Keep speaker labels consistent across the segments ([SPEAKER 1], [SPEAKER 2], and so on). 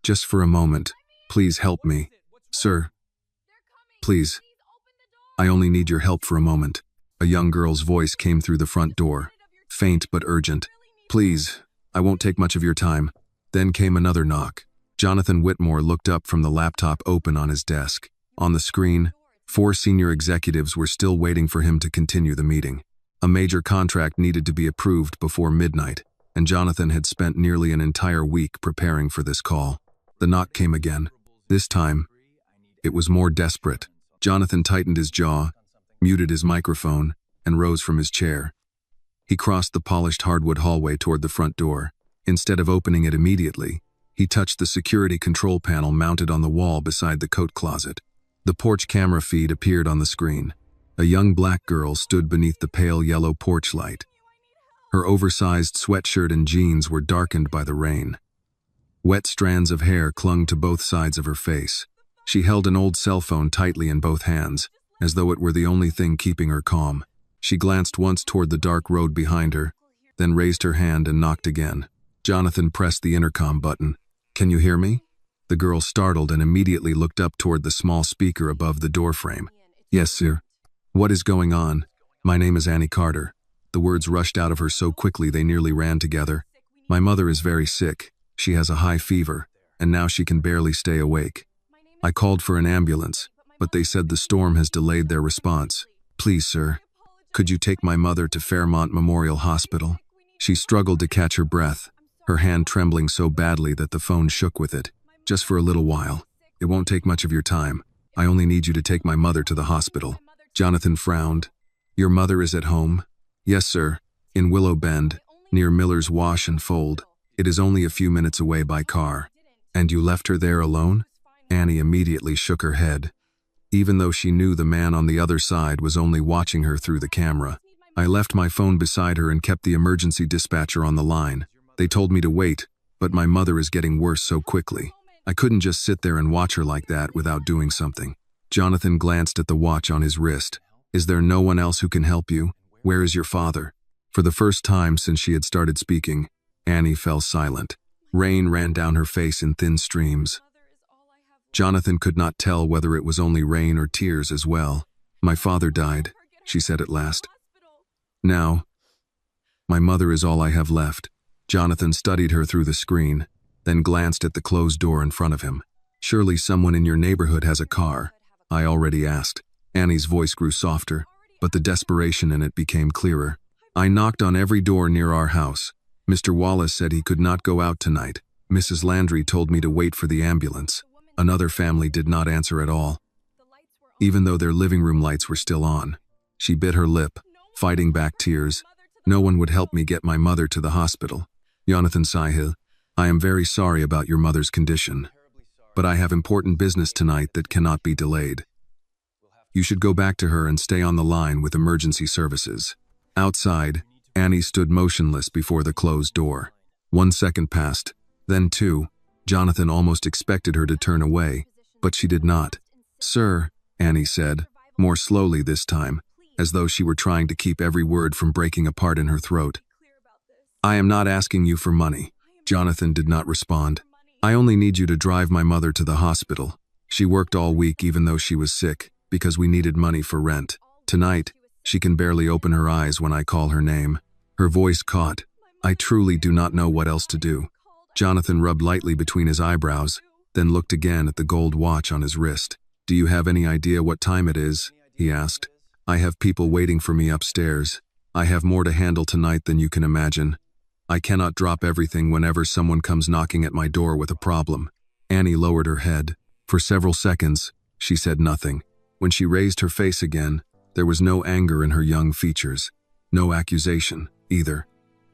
[SPEAKER 1] Just for a moment. Please help me. Sir, please. I only need your help for a moment. A young girl's voice came through the front door. Faint but urgent. Please, I won't take much of your time. Then came another knock. Jonathan Whitmore looked up from the laptop open on his desk. On the screen, 4 senior executives were still waiting for him to continue the meeting. A major contract needed to be approved before midnight, and Jonathan had spent nearly an entire week preparing for this call. The knock came again. This time, it was more desperate. Jonathan tightened his jaw, muted his microphone, and rose from his chair. He crossed the polished hardwood hallway toward the front door. Instead of opening it immediately, he touched the security control panel mounted on the wall beside the coat closet. The porch camera feed appeared on the screen. A young black girl stood beneath the pale yellow porch light. Her oversized sweatshirt and jeans were darkened by the rain. Wet strands of hair clung to both sides of her face. She held an old cell phone tightly in both hands, as though it were the only thing keeping her calm. She glanced once toward the dark road behind her, then raised her hand and knocked again. Jonathan pressed the intercom button. "Can you hear me?" The girl startled and immediately looked up toward the small speaker above the doorframe. "Yes, sir." "What is going on?" "My name is Annie Carter." The words rushed out of her so quickly they nearly ran together. "My mother is very sick. She has a high fever, and now she can barely stay awake. I called for an ambulance, but they said the storm has delayed their response. Please, sir, could you take my mother to Fairmont Memorial Hospital?" She struggled to catch her breath, her hand trembling so badly that the phone shook with it. "Just for a little while. It won't take much of your time. I only need you to take my mother to the hospital." Jonathan frowned. "Your mother is at home?" "Yes, sir, in Willow Bend, near Miller's Wash and Fold. It is only a few minutes away by car." "And you left her there alone?" Annie immediately shook her head, even though she knew the man on the other side was only watching her through the camera. "I left my phone beside her and kept the emergency dispatcher on the line. They told me to wait, but my mother is getting worse so quickly. I couldn't just sit there and watch her like that without doing something." Jonathan glanced at the watch on his wrist. "Is there no one else who can help you? Where is your father?" For the first time since she had started speaking, Annie fell silent. Rain ran down her face in thin streams. Jonathan could not tell whether it was only rain or tears as well. "My father died," she said at last. "Now, my mother is all I have left." Jonathan studied her through the screen, then glanced at the closed door in front of him. "Surely someone in your neighborhood has a car." "I already asked." Annie's voice grew softer, but the desperation in it became clearer. "I knocked on every door near our house. Mr. Wallace said he could not go out tonight. Mrs. Landry told me to wait for the ambulance. Another family did not answer at all, even though their living room lights were still on." She bit her lip, fighting back tears. "No one would help me get my mother to the hospital." Jonathan Sahil, "I am very sorry about your mother's condition, but I have important business tonight that cannot be delayed. You should go back to her and stay on the line with emergency services." Outside, Annie stood motionless before the closed door. 1 second passed, then 2. Jonathan almost expected her to turn away, but she did not. "Sir," Annie said, more slowly this time, as though she were trying to keep every word from breaking apart in her throat. "I am not asking you for money." Jonathan did not respond. "I only need you to drive my mother to the hospital. She worked all week even though she was sick, because we needed money for rent. Tonight, she can barely open her eyes when I call her name." Her voice caught. "I truly do not know what else to do." Jonathan rubbed lightly between his eyebrows, then looked again at the gold watch on his wrist. "Do you have any idea what time it is?" he asked. "I have people waiting for me upstairs. I have more to handle tonight than you can imagine. I cannot drop everything whenever someone comes knocking at my door with a problem." Annie lowered her head. For several seconds, she said nothing. When she raised her face again, there was no anger in her young features. No accusation, either.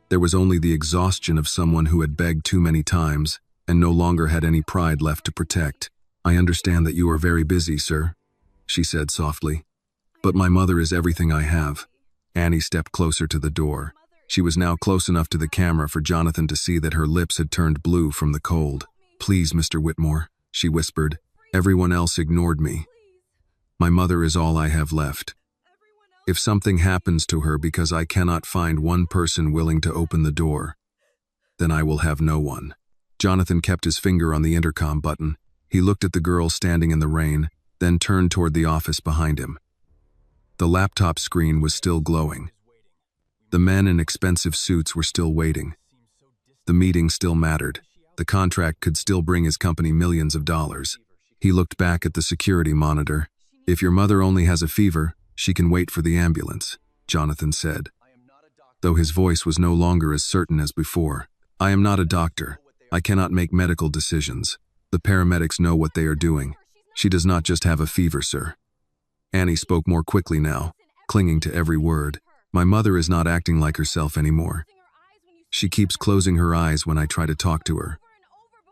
[SPEAKER 1] There was only the exhaustion of someone who had begged too many times and no longer had any pride left to protect. "I understand that you are very busy, sir," she said softly. "But my mother is everything I have." Annie stepped closer to the door. She was now close enough to the camera for Jonathan to see that her lips had turned blue from the cold. "Please, Mr. Whitmore," she whispered. "Everyone else ignored me. My mother is all I have left. If something happens to her because I cannot find one person willing to open the door, then I will have no one." Jonathan kept his finger on the intercom button. He looked at the girl standing in the rain, then turned toward the office behind him. The laptop screen was still glowing. The men in expensive suits were still waiting. The meeting still mattered. The contract could still bring his company millions of dollars. He looked back at the security monitor. "If your mother only has a fever, she can wait for the ambulance," Jonathan said, though his voice was no longer as certain as before. "I am not a doctor. I cannot make medical decisions. The paramedics know what they are doing. She does not just have a fever, sir." Annie spoke more quickly now, clinging to every word. "My mother is not acting like herself anymore. She keeps closing her eyes when I try to talk to her.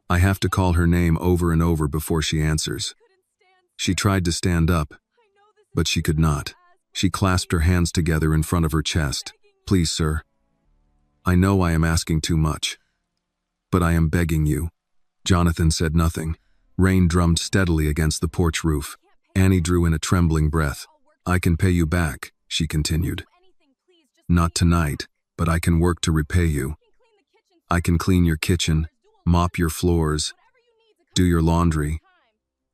[SPEAKER 1] I have to call her name over and over before she answers. She tried to stand up, but she could not. She clasped her hands together in front of her chest. "Please, sir. I know I am asking too much, but I am begging you." Jonathan said nothing. Rain drummed steadily against the porch roof. Annie drew in a trembling breath. "I can pay you back," she continued. "Not tonight, but I can work to repay you. I can clean your kitchen, mop your floors, do your laundry,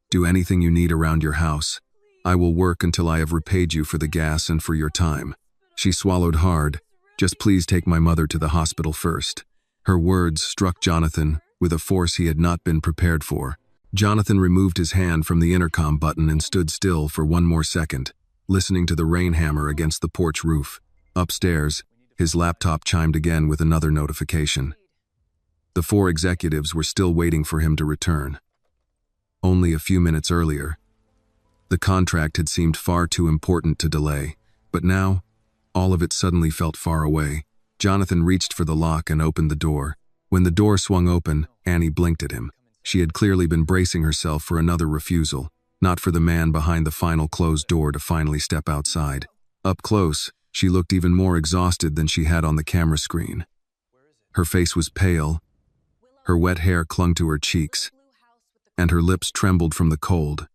[SPEAKER 1] do anything you need around your house. I will work until I have repaid you for the gas and for your time." She swallowed hard. "Just please take my mother to the hospital first." Her words struck Jonathan with a force he had not been prepared for. Jonathan removed his hand from the intercom button and stood still for one more second, listening to the rain hammer against the porch roof. Upstairs, his laptop chimed again with another notification. The 4 executives were still waiting for him to return. Only a few minutes earlier, the contract had seemed far too important to delay, but now, all of it suddenly felt far away. Jonathan reached for the lock and opened the door. When the door swung open, Annie blinked at him. She had clearly been bracing herself for another refusal, not for the man behind the final closed door to finally step outside. Up close, she looked even more exhausted than she had on the camera screen. Her face was pale, her wet hair clung to her cheeks, and her lips trembled from the cold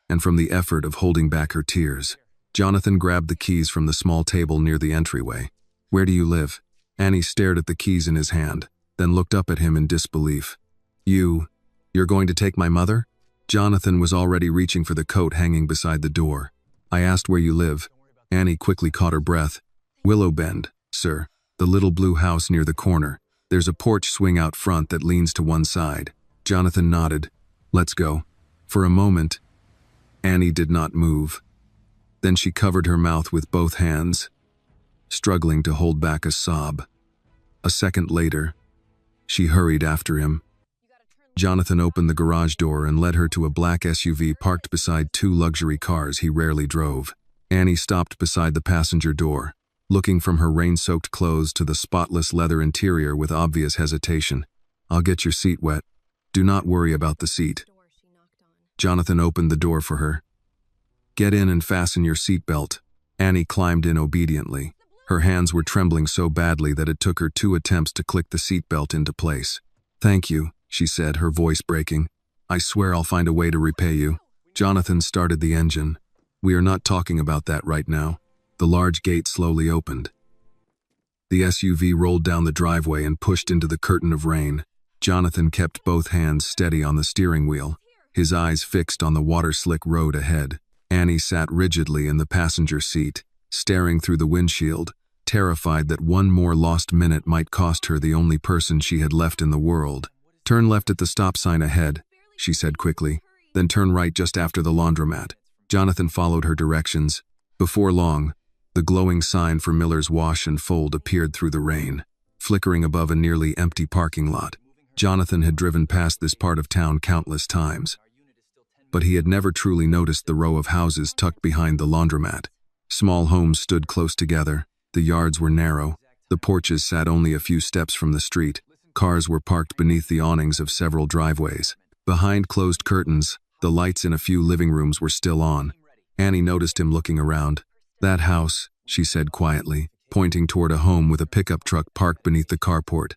[SPEAKER 1] and from the effort of holding back her tears. Jonathan grabbed the keys from the small table near the entryway. "Where do you live?" Annie stared at the keys in his hand, then looked up at him in disbelief. You're going to take my mother?" Jonathan was already reaching for the coat hanging beside the door. "I asked where you live." Annie quickly caught her breath. "Willow Bend, sir. The little blue house near the corner. There's a porch swing out front that leans to one side." Jonathan nodded. "Let's go." For a moment, Annie did not move. Then she covered her mouth with both hands, struggling to hold back a sob. A second later, she hurried after him. Jonathan opened the garage door and led her to a black SUV parked beside 2 luxury cars he rarely drove. Annie stopped beside the passenger door, looking from her rain-soaked clothes to the spotless leather interior with obvious hesitation. "I'll get your seat wet. Do not worry about the seat." Jonathan opened the door for her. "Get in and fasten your seatbelt." Annie climbed in obediently. Her hands were trembling so badly that it took her 2 attempts to click the seatbelt into place. "Thank you," she said, her voice breaking. "I swear I'll find a way to repay you." Jonathan started the engine. "We are not talking about that right now." The large gate slowly opened. The SUV rolled down the driveway and pushed into the curtain of rain. Jonathan kept both hands steady on the steering wheel, his eyes fixed on the water-slick road ahead. Annie sat rigidly in the passenger seat, staring through the windshield, terrified that one more lost minute might cost her the only person she had left in the world. "Turn left at the stop sign ahead," she said quickly, "then turn right just after the laundromat." Jonathan followed her directions. Before long, the glowing sign for Miller's Wash and Fold appeared through the rain, flickering above a nearly empty parking lot. Jonathan had driven past this part of town countless times, but he had never truly noticed the row of houses tucked behind the laundromat. Small homes stood close together. The yards were narrow. The porches sat only a few steps from the street. Cars were parked beneath the awnings of several driveways. Behind closed curtains, the lights in a few living rooms were still on. Annie noticed him looking around. "That house," she said quietly, pointing toward a home with a pickup truck parked beneath the carport.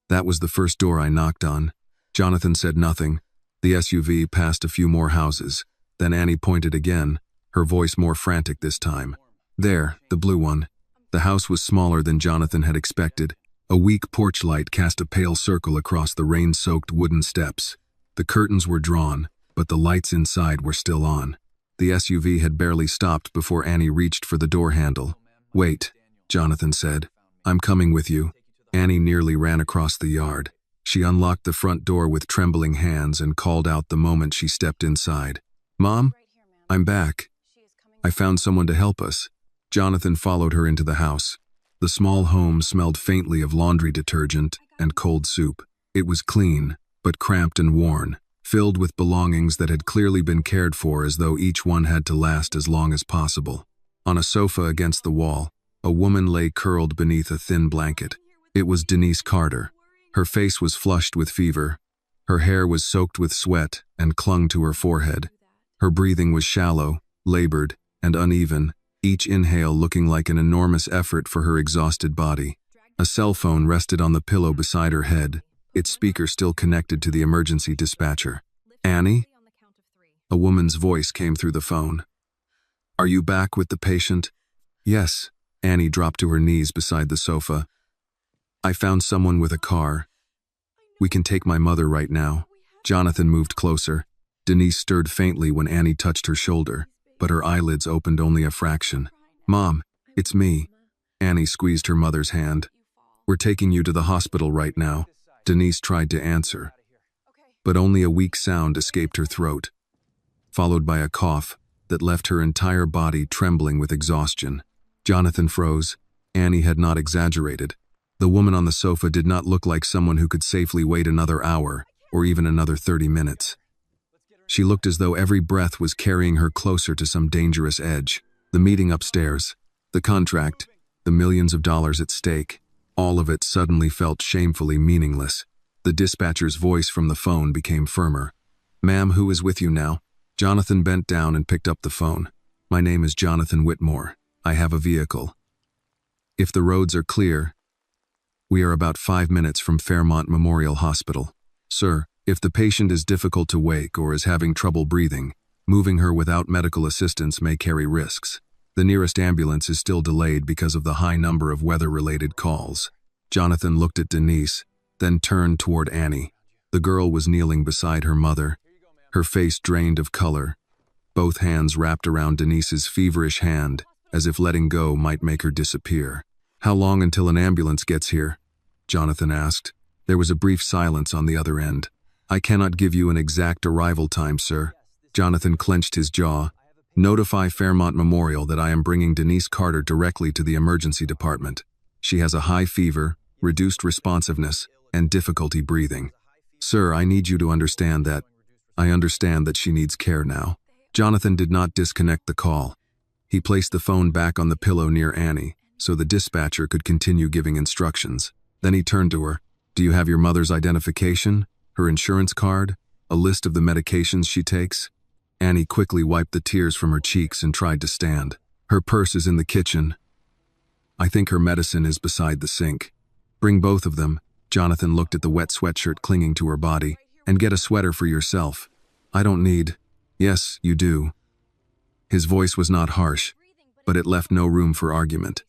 [SPEAKER 1] "That was the first door I knocked on." Jonathan said nothing. The SUV passed a few more houses. Then Annie pointed again, her voice more frantic this time. "There, the blue one." The house was smaller than Jonathan had expected, A weak porch light cast a pale circle across the rain-soaked wooden steps. The curtains were drawn, but the lights inside were still on. The SUV had barely stopped before Annie reached for the door handle. "Wait," Jonathan said. "I'm coming with you." Annie nearly ran across the yard. She unlocked the front door with trembling hands and called out the moment she stepped inside. "Mom, I'm back. I found someone to help us." Jonathan followed her into the house. The small home smelled faintly of laundry detergent and cold soup. It was clean, but cramped and worn, filled with belongings that had clearly been cared for as though each one had to last as long as possible. On a sofa against the wall, a woman lay curled beneath a thin blanket. It was Denise Carter. Her face was flushed with fever. Her hair was soaked with sweat and clung to her forehead. Her breathing was shallow, labored, and uneven, each inhale looking like an enormous effort for her exhausted body. A cell phone rested on the pillow beside her head, its speaker still connected to the emergency dispatcher. "Annie?" A woman's voice came through the phone. "Are you back with the patient?" "Yes." Annie dropped to her knees beside the sofa. "I found someone with a car. We can take my mother right now." Jonathan moved closer. Denise stirred faintly when Annie touched her shoulder, but her eyelids opened only a fraction. "Mom, it's me." Annie squeezed her mother's hand. "We're taking you to the hospital right now." Denise tried to answer, but only a weak sound escaped her throat, followed by a cough that left her entire body trembling with exhaustion. Jonathan froze. Annie had not exaggerated. The woman on the sofa did not look like someone who could safely wait another hour or even another 30 minutes. She looked as though every breath was carrying her closer to some dangerous edge. The meeting upstairs, the contract, the millions of dollars at stake, all of it suddenly felt shamefully meaningless. The dispatcher's voice from the phone became firmer. "Ma'am, who is with you now?" Jonathan bent down and picked up the phone. "My name is Jonathan Whitmore. I have a vehicle. If the roads are clear, we are about 5 minutes from Fairmont Memorial Hospital. Sir, if the patient is difficult to wake or is having trouble breathing, moving her without medical assistance may carry risks. The nearest ambulance is still delayed because of the high number of weather-related calls." Jonathan looked at Denise, then turned toward Annie. The girl was kneeling beside her mother, her face drained of color, both hands wrapped around Denise's feverish hand, as if letting go might make her disappear. "How long until an ambulance gets here?" Jonathan asked. There was a brief silence on the other end. "I cannot give you an exact arrival time, sir." Jonathan clenched his jaw. "Notify Fairmont Memorial that I am bringing Denise Carter directly to the emergency department. She has a high fever, reduced responsiveness, and difficulty breathing. Sir, I need you to understand that. I understand that she needs care now." Jonathan did not disconnect the call. He placed the phone back on the pillow near Annie, so the dispatcher could continue giving instructions. Then he turned to her. "Do you have your mother's identification, her insurance card, a list of the medications she takes?" Annie quickly wiped the tears from her cheeks and tried to stand. "Her purse is in the kitchen. I think her medicine is beside the sink." "Bring both of them." Jonathan looked at the wet sweatshirt clinging to her body. "And get a sweater for yourself." "I don't need." "Yes, you do." His voice was not harsh, but it left no room for argument.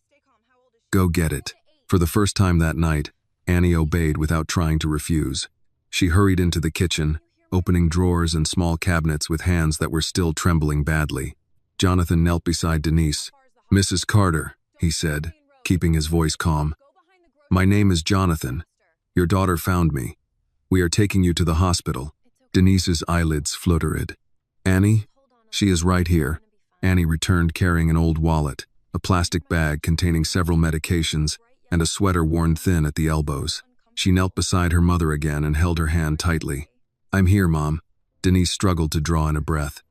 [SPEAKER 1] "Go get it." For the first time that night, Annie obeyed without trying to refuse. She hurried into the kitchen, opening drawers and small cabinets with hands that were still trembling badly. Jonathan knelt beside Denise. "Mrs. Carter," he said, keeping his voice calm. "My name is Jonathan. Your daughter found me. We are taking you to the hospital." Denise's eyelids fluttered. "Annie? She is right here." Annie returned carrying an old wallet, a plastic bag containing several medications, and a sweater worn thin at the elbows. She knelt beside her mother again and held her hand tightly. "I'm here, Mom." Denise struggled to draw in a breath.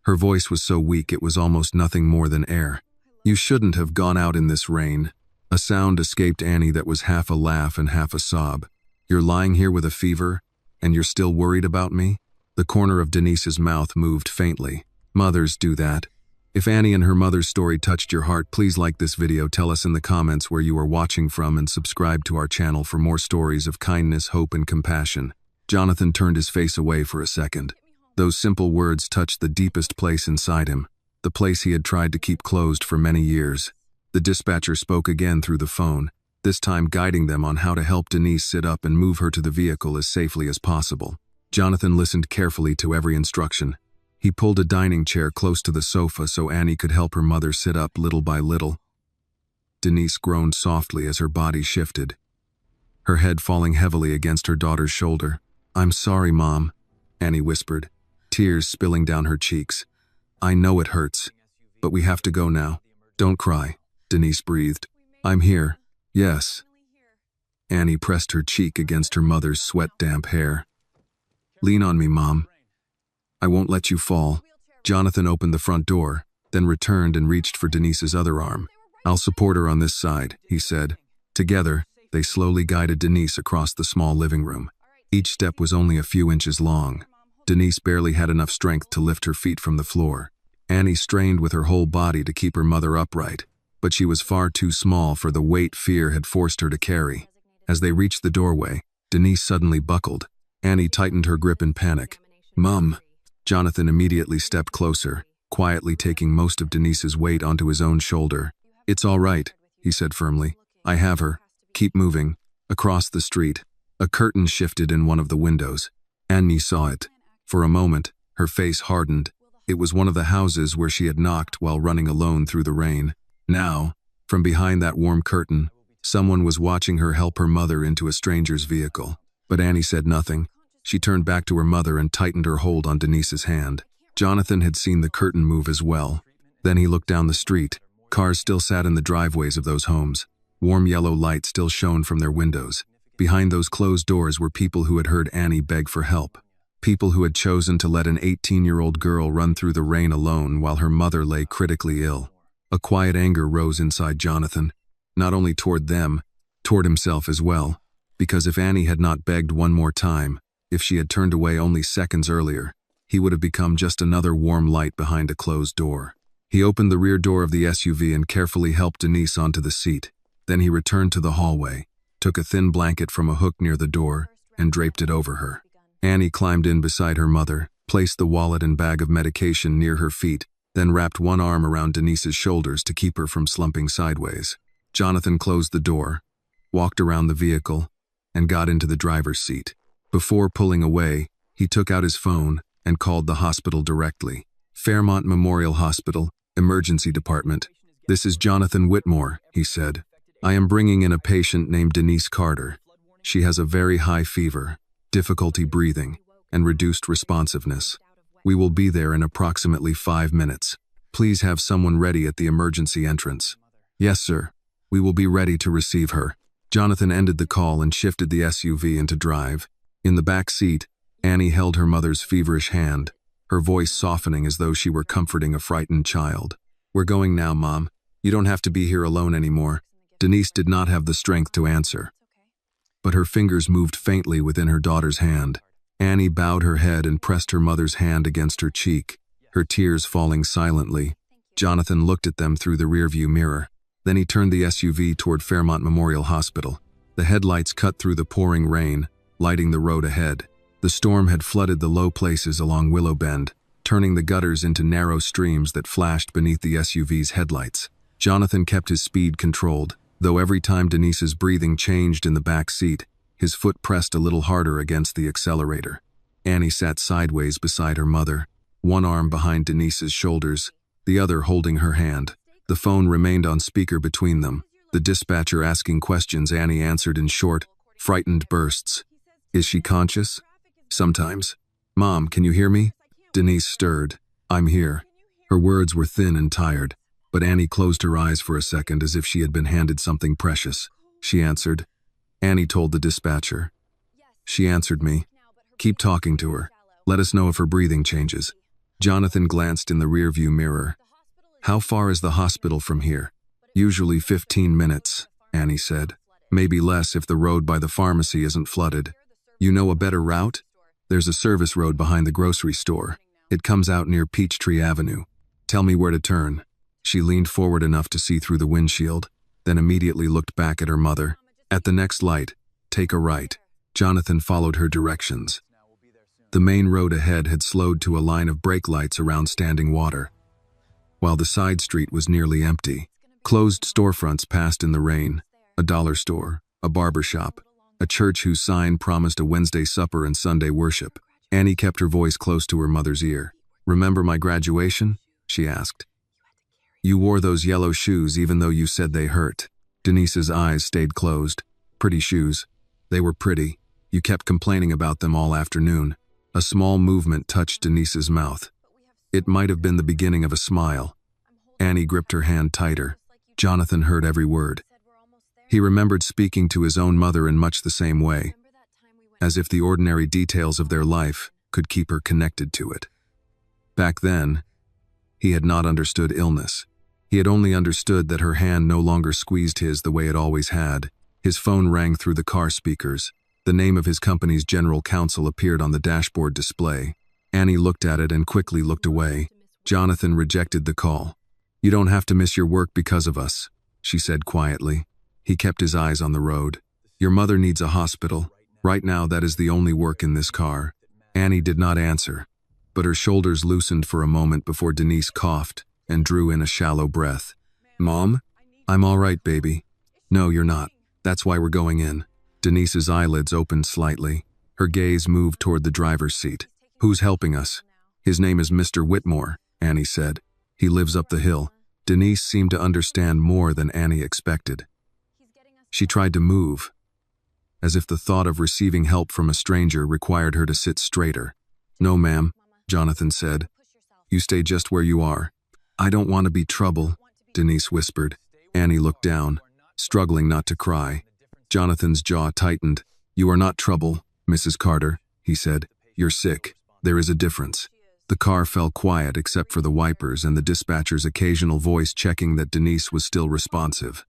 [SPEAKER 1] Her voice was so weak it was almost nothing more than air. "You shouldn't have gone out in this rain." A sound escaped Annie that was half a laugh and half a sob. "You're lying here with a fever, and you're still worried about me?" The corner of Denise's mouth moved faintly. Mothers do that. If Annie and her mother's story touched your heart, please like this video, tell us in the comments where you are watching from, and subscribe to our channel for more stories of kindness, hope, and compassion. Jonathan turned his face away for a second. Those simple words touched the deepest place inside him, the place he had tried to keep closed for many years. The dispatcher spoke again through the phone. this time guiding them on how to help Denise sit up and move her to the vehicle as safely as possible. Jonathan listened carefully to every instruction. He pulled a dining chair close to the sofa so Annie could help her mother sit up little by little. Denise groaned softly as her body shifted, her head falling heavily against her daughter's shoulder. "I'm sorry, Mom," Annie whispered, tears spilling down her cheeks. "I know it hurts, but we have to go now." "Don't cry," Denise breathed. "I'm here." "Yes." Annie pressed her cheek against her mother's sweat-damp hair. "Lean on me, Mom. I won't let you fall." Jonathan opened the front door, then returned and reached for Denise's other arm. "I'll support her on this side," he said. Together, they slowly guided Denise across the small living room. Each step was only a few inches long. Denise barely had enough strength to lift her feet from the floor. Annie strained with her whole body to keep her mother upright, but she was far too small for the weight fear had forced her to carry. As they reached the doorway, Denise suddenly buckled. Annie tightened her grip in panic. "Mom." Jonathan immediately stepped closer, quietly taking most of Denise's weight onto his own shoulder. "It's all right," he said firmly. "I have her. Keep moving." Across the street, a curtain shifted in one of the windows. Annie saw it. For a moment, her face hardened. It was one of the houses where she had knocked while running alone through the rain. Now, from behind that warm curtain, someone was watching her help her mother into a stranger's vehicle. But Annie said nothing. She turned back to her mother and tightened her hold on Denise's hand. Jonathan had seen the curtain move as well. Then he looked down the street. Cars still sat in the driveways of those homes. Warm yellow light still shone from their windows. Behind those closed doors were people who had heard Annie beg for help. People who had chosen to let an 18-year-old girl run through the rain alone while her mother lay critically ill. A quiet anger rose inside Jonathan, not only toward them, toward himself as well. Because if Annie had not begged one more time, if she had turned away only seconds earlier, he would have become just another warm light behind a closed door. He opened the rear door of the SUV and carefully helped Denise onto the seat. Then he returned to the hallway, took a thin blanket from a hook near the door, and draped it over her. Annie climbed in beside her mother, placed the wallet and bag of medication near her feet, then wrapped one arm around Denise's shoulders to keep her from slumping sideways. Jonathan closed the door, walked around the vehicle, and got into the driver's seat. Before pulling away, he took out his phone and called the hospital directly. "Fairmont Memorial Hospital, Emergency Department. This is Jonathan Whitmore," he said. "I am bringing in a patient named Denise Carter. She has a very high fever, difficulty breathing, and reduced responsiveness. We will be there in approximately 5 minutes. Please have someone ready at the emergency entrance." "Yes, sir. We will be ready to receive her." Jonathan ended the call and shifted the SUV into drive. In the back seat, Annie held her mother's feverish hand, her voice softening as though she were comforting a frightened child. "We're going now, Mom. You don't have to be here alone anymore." Denise did not have the strength to answer, but her fingers moved faintly within her daughter's hand. Annie bowed her head and pressed her mother's hand against her cheek, her tears falling silently. Jonathan looked at them through the rearview mirror. Then he turned the SUV toward Fairmont Memorial Hospital. The headlights cut through the pouring rain, lighting the road ahead. The storm had flooded the low places along Willow Bend, turning the gutters into narrow streams that flashed beneath the SUV's headlights. Jonathan kept his speed controlled, though every time Denise's breathing changed in the back seat, his foot pressed a little harder against the accelerator. Annie sat sideways beside her mother, one arm behind Denise's shoulders, the other holding her hand. The phone remained on speaker between them. The dispatcher asking questions Annie answered in short, frightened bursts. "Is she conscious?" "Sometimes." "Mom, can you hear me?" Denise stirred. "I'm here." Her words were thin and tired, but Annie closed her eyes for a second as if she had been handed something precious. She answered. Annie told the dispatcher. "She answered me. Keep talking to her. Let us know if her breathing changes." Jonathan glanced in the rearview mirror. "How far is the hospital from here?" "Usually 15 minutes, Annie said. "Maybe less if the road by the pharmacy isn't flooded." "You know a better route?" "There's a service road behind the grocery store. It comes out near Peachtree Avenue. Tell me where to turn." She leaned forward enough to see through the windshield, then immediately looked back at her mother. "At the next light, take a right." Jonathan followed her directions. The main road ahead had slowed to a line of brake lights around standing water, while the side street was nearly empty. Closed storefronts passed in the rain, A dollar store, a barber shop, a church whose sign promised a Wednesday supper and Sunday worship. Annie kept her voice close to her mother's ear. "Remember my graduation?" she asked. "You wore those yellow shoes even though you said they hurt." Denise's eyes stayed closed. "Pretty shoes. They were pretty. You kept complaining about them all afternoon." A small movement touched Denise's mouth. It might have been the beginning of a smile. Annie gripped her hand tighter. Jonathan heard every word. He remembered speaking to his own mother in much the same way, as if the ordinary details of their life could keep her connected to it. Back then, he had not understood illness. He had only understood that her hand no longer squeezed his the way it always had. His phone rang through the car speakers. The name of his company's general counsel appeared on the dashboard display. Annie looked at it and quickly looked away. Jonathan rejected the call. "You don't have to miss your work because of us," she said quietly. He kept his eyes on the road. "Your mother needs a hospital. Right now, that is the only work in this car." Annie did not answer, but her shoulders loosened for a moment before Denise coughed and drew in a shallow breath. "Mom? I'm all right, baby." "No, you're not. That's why we're going in." Denise's eyelids opened slightly. Her gaze moved toward the driver's seat. "Who's helping us?" "His name is Mr. Whitmore," Annie said. "He lives up the hill." Denise seemed to understand more than Annie expected. She tried to move, as if the thought of receiving help from a stranger required her to sit straighter. "No, ma'am," Jonathan said. "You stay just where you are." "I don't want to be trouble," Denise whispered. Annie looked down, struggling not to cry. Jonathan's jaw tightened. "You are not trouble, Mrs. Carter," he said. "You're sick. There is a difference." The car fell quiet except for the wipers and the dispatcher's occasional voice checking that Denise was still responsive.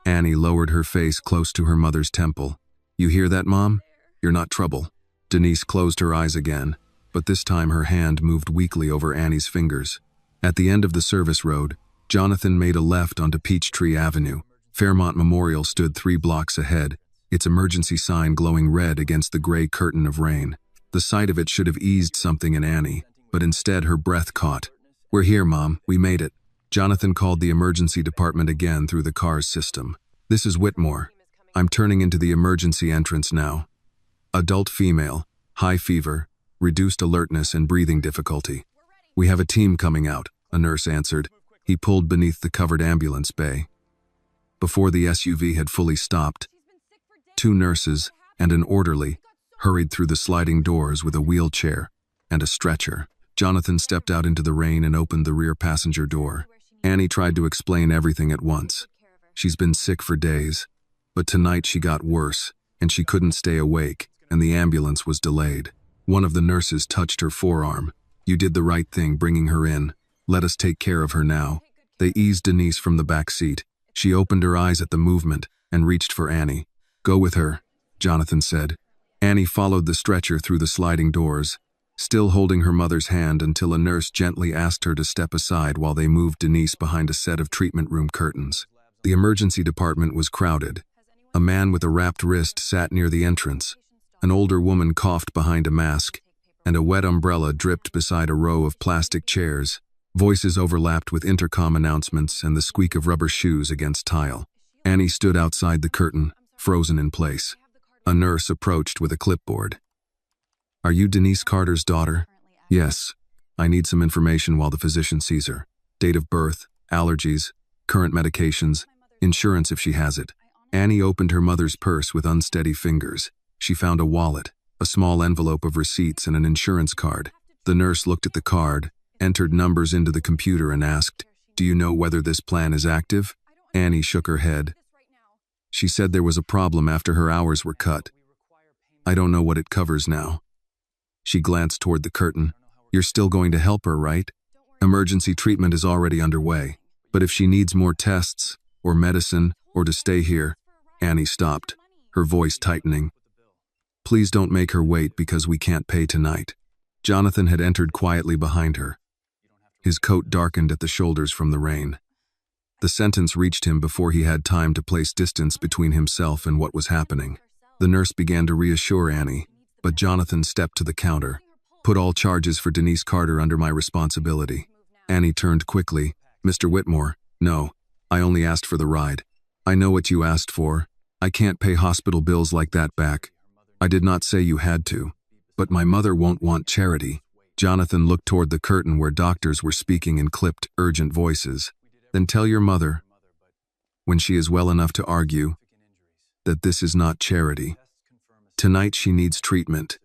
[SPEAKER 1] Annie lowered her face close to her mother's temple. "You hear that, Mom? You're not trouble." Denise closed her eyes again, but this time her hand moved weakly over Annie's fingers. At the end of the service road, Jonathan made a left onto Peachtree Avenue. Fairmont Memorial stood 3 blocks ahead, its emergency sign glowing red against the gray curtain of rain. The sight of it should have eased something in Annie, but instead her breath caught. "We're here, Mom. We made it." Jonathan called the emergency department again through the car's system. "This is Whitmore. I'm turning into the emergency entrance now. Adult female, high fever, reduced alertness and breathing difficulty." "We have a team coming out," a nurse answered. He pulled beneath the covered ambulance bay. Before the SUV had fully stopped, 2 nurses and an orderly hurried through the sliding doors with a wheelchair and a stretcher. Jonathan stepped out into the rain and opened the rear passenger door. Annie tried to explain everything at once. She's been sick for days, but tonight she got worse, and she couldn't stay awake, and the ambulance was delayed. One of the nurses touched her forearm. "You did the right thing bringing her in. Let us take care of her now." They eased Denise from the back seat. She opened her eyes at the movement and reached for Annie. "Go with her," Jonathan said. Annie followed the stretcher through the sliding doors, still holding her mother's hand until a nurse gently asked her to step aside while they moved Denise behind a set of treatment room curtains. The emergency department was crowded. A man with a wrapped wrist sat near the entrance. An older woman coughed behind a mask, and a wet umbrella dripped beside a row of plastic chairs. Voices overlapped with intercom announcements and the squeak of rubber shoes against tile. Annie stood outside the curtain, frozen in place. A nurse approached with a clipboard. "Are you Denise Carter's daughter?" "Yes. I need some information while the physician sees her. Date of birth, allergies, current medications, insurance if she has it." Annie opened her mother's purse with unsteady fingers. She found a wallet, a small envelope of receipts and an insurance card. The nurse looked at the card, entered numbers into the computer and asked, "Do you know whether this plan is active?" Annie shook her head. She said there was a problem after her hours were cut. "I don't know what it covers now." She glanced toward the curtain. "You're still going to help her, right? Emergency treatment is already underway. But if she needs more tests, or medicine, or to stay here..." Annie stopped, her voice tightening. "Please don't make her wait because we can't pay tonight." Jonathan had entered quietly behind her. His coat darkened at the shoulders from the rain. The sentence reached him before he had time to place distance between himself and what was happening. The nurse began to reassure Annie, but Jonathan stepped to the counter. "Put all charges for Denise Carter under my responsibility." Annie turned quickly. "Mr. Whitmore, no. I only asked for the ride." I know what you asked for. I can't pay hospital bills like that back. I did not say you had to. But my mother won't want charity. Jonathan looked toward the curtain where doctors were speaking in clipped, urgent voices. Then tell your mother, when she is well enough to argue, that this is not charity. Tonight she needs treatment.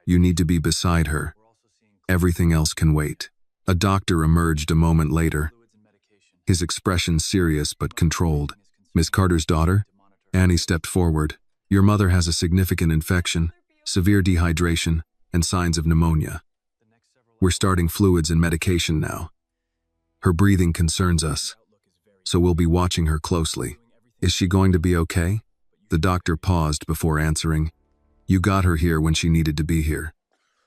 [SPEAKER 1] You need to be beside her. Everything else can wait. A doctor emerged a moment later, his expression serious but controlled. Miss Carter's daughter? Annie stepped forward. Your mother has a significant infection, severe dehydration, and signs of pneumonia. We're starting fluids and medication now. Her breathing concerns us, so we'll be watching her closely. Is she going to be okay? The doctor paused before answering. You got her here when she needed to be here.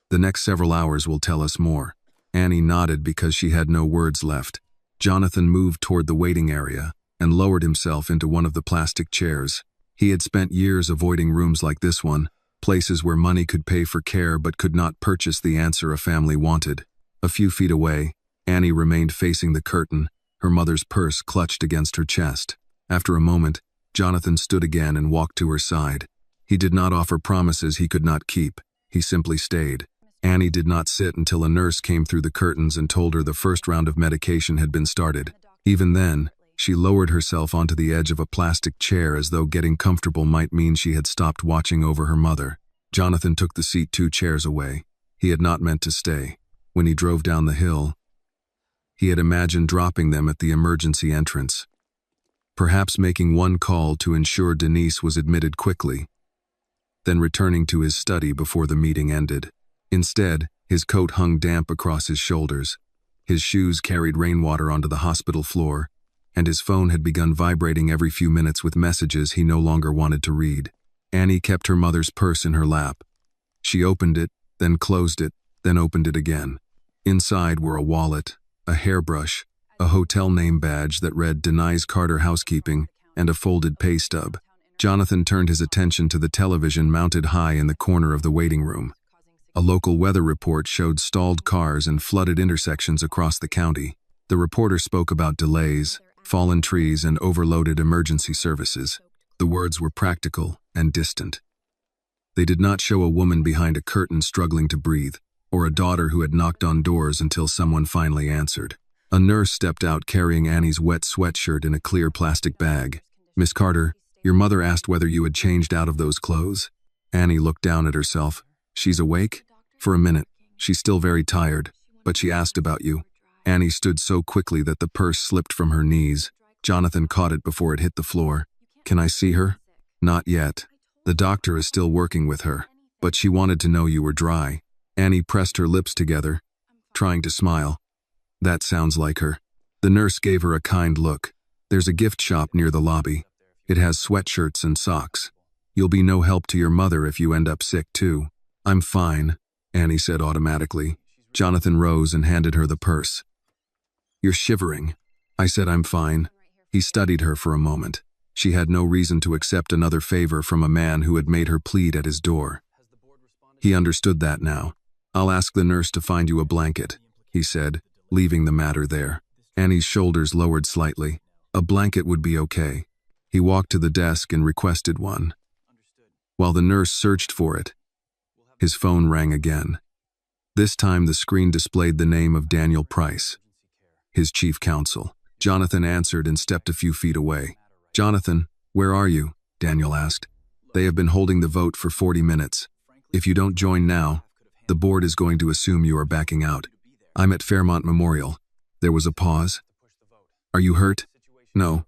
[SPEAKER 1] The next several hours will tell us more. Annie nodded because she had no words left. Jonathan moved toward the waiting area and lowered himself into one of the plastic chairs. He had spent years avoiding rooms like this one, places where money could pay for care but could not purchase the answer a family wanted. A few feet away, Annie remained facing the curtain, her mother's purse clutched against her chest. After a moment, Jonathan stood again and walked to her side. He did not offer promises he could not keep. He simply stayed. Annie did not sit until a nurse came through the curtains and told her the first round of medication had been started. Even then, she lowered herself onto the edge of a plastic chair as though getting comfortable might mean she had stopped watching over her mother. Jonathan took the seat 2 chairs away. He had not meant to stay. When he drove down the hill, he had imagined dropping them at the emergency entrance. Perhaps making one call to ensure Denise was admitted quickly, then returning to his study before the meeting ended. Instead, his coat hung damp across his shoulders. His shoes carried rainwater onto the hospital floor, and his phone had begun vibrating every few minutes with messages he no longer wanted to read. Annie kept her mother's purse in her lap. She opened it, then closed it, then opened it again. Inside were a wallet, a hairbrush, a hotel name badge that read Denies Carter Housekeeping, and a folded pay stub. Jonathan turned his attention to the television mounted high in the corner of the waiting room. A local weather report showed stalled cars and flooded intersections across the county. The reporter spoke about delays, fallen trees, and overloaded emergency services. The words were practical and distant. They did not show a woman behind a curtain struggling to breathe, or a daughter who had knocked on doors until someone finally answered. A nurse stepped out carrying Annie's wet sweatshirt in a clear plastic bag. Miss Carter, your mother asked whether you had changed out of those clothes. Annie looked down at herself. She's awake? For a minute. She's still very tired, but she asked about you. Annie stood so quickly that the purse slipped from her knees. Jonathan caught it before it hit the floor. Can I see her? Not yet. The doctor is still working with her, but she wanted to know you were dry. Annie pressed her lips together, trying to smile. That sounds like her. The nurse gave her a kind look. There's a gift shop near the lobby. It has sweatshirts and socks. You'll be no help to your mother if you end up sick too. I'm fine, Annie said automatically. Jonathan rose and handed her the purse. You're shivering. I said I'm fine. He studied her for a moment. She had no reason to accept another favor from a man who had made her plead at his door. He understood that now. I'll ask the nurse to find you a blanket, he said, leaving the matter there. Annie's shoulders lowered slightly. A blanket would be okay. He walked to the desk and requested one. While the nurse searched for it, his phone rang again. This time the screen displayed the name of Daniel Price, his chief counsel. Jonathan answered and stepped a few feet away. Jonathan, where are you? Daniel asked. They have been holding the vote for 40 minutes. If you don't join now, the board is going to assume you are backing out. I'm at Fairmont Memorial. There was a pause. Are you hurt? No.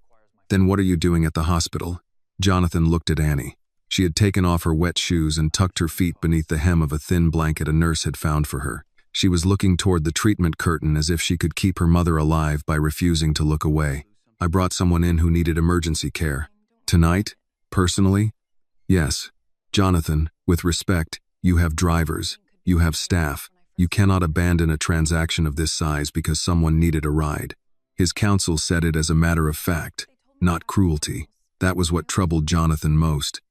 [SPEAKER 1] Then what are you doing at the hospital? Jonathan looked at Annie. She had taken off her wet shoes and tucked her feet beneath the hem of a thin blanket a nurse had found for her. She was looking toward the treatment curtain as if she could keep her mother alive by refusing to look away. I brought someone in who needed emergency care. Tonight? Personally? Yes. Jonathan, with respect, you have drivers, you have staff. You cannot abandon a transaction of this size because someone needed a ride. His counsel said it as a matter of fact, not cruelty. That was what troubled Jonathan most.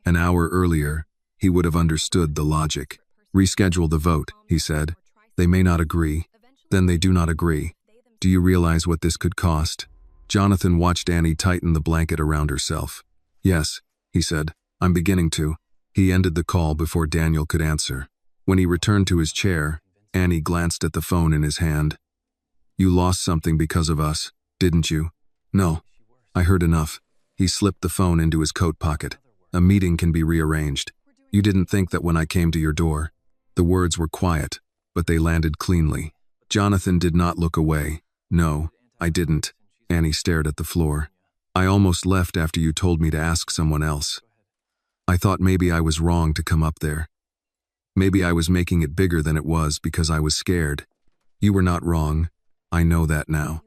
[SPEAKER 1] An hour earlier, he would have understood the logic. Reschedule the vote, he said. They may not agree. Then they do not agree. Do you realize what this could cost? Jonathan watched Annie tighten the blanket around herself. "Yes," he said, "I'm beginning to." He ended the call before Daniel could answer. When he returned to his chair, Annie glanced at the phone in his hand. "You lost something because of us, didn't you?" "No. I heard enough." He slipped the phone into his coat pocket. "A meeting can be rearranged. You didn't think that when I came to your door." The words were quiet, but they landed cleanly. Jonathan did not look away. "No, I didn't." Annie stared at the floor. "I almost left after you told me to ask someone else. I thought maybe I was wrong to come up there. Maybe I was making it bigger than it was because I was scared. You were not wrong. I know that now."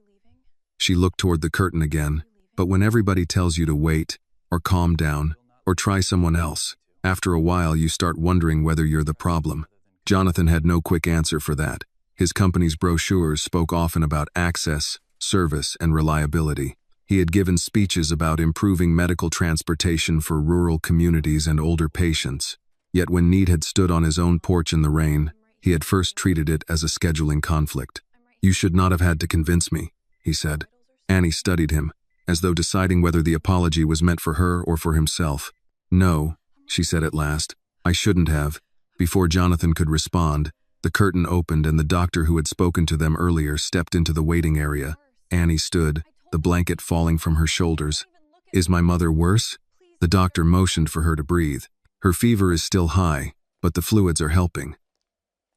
[SPEAKER 1] She looked toward the curtain again. "But when everybody tells you to wait, or calm down, or try someone else, after a while you start wondering whether you're the problem." Jonathan had no quick answer for that. His company's brochures spoke often about access, service, and reliability. He had given speeches about improving medical transportation for rural communities and older patients. Yet when need had stood on his own porch in the rain, he had first treated it as a scheduling conflict. "You should not have had to convince me," he said. Annie studied him, as though deciding whether the apology was meant for her or for himself. "No," she said at last, "I shouldn't have." Before Jonathan could respond, the curtain opened and the doctor who had spoken to them earlier stepped into the waiting area. Annie stood, the blanket falling from her shoulders. "Is my mother worse?" The doctor motioned for her to breathe. "Her fever is still high, but the fluids are helping.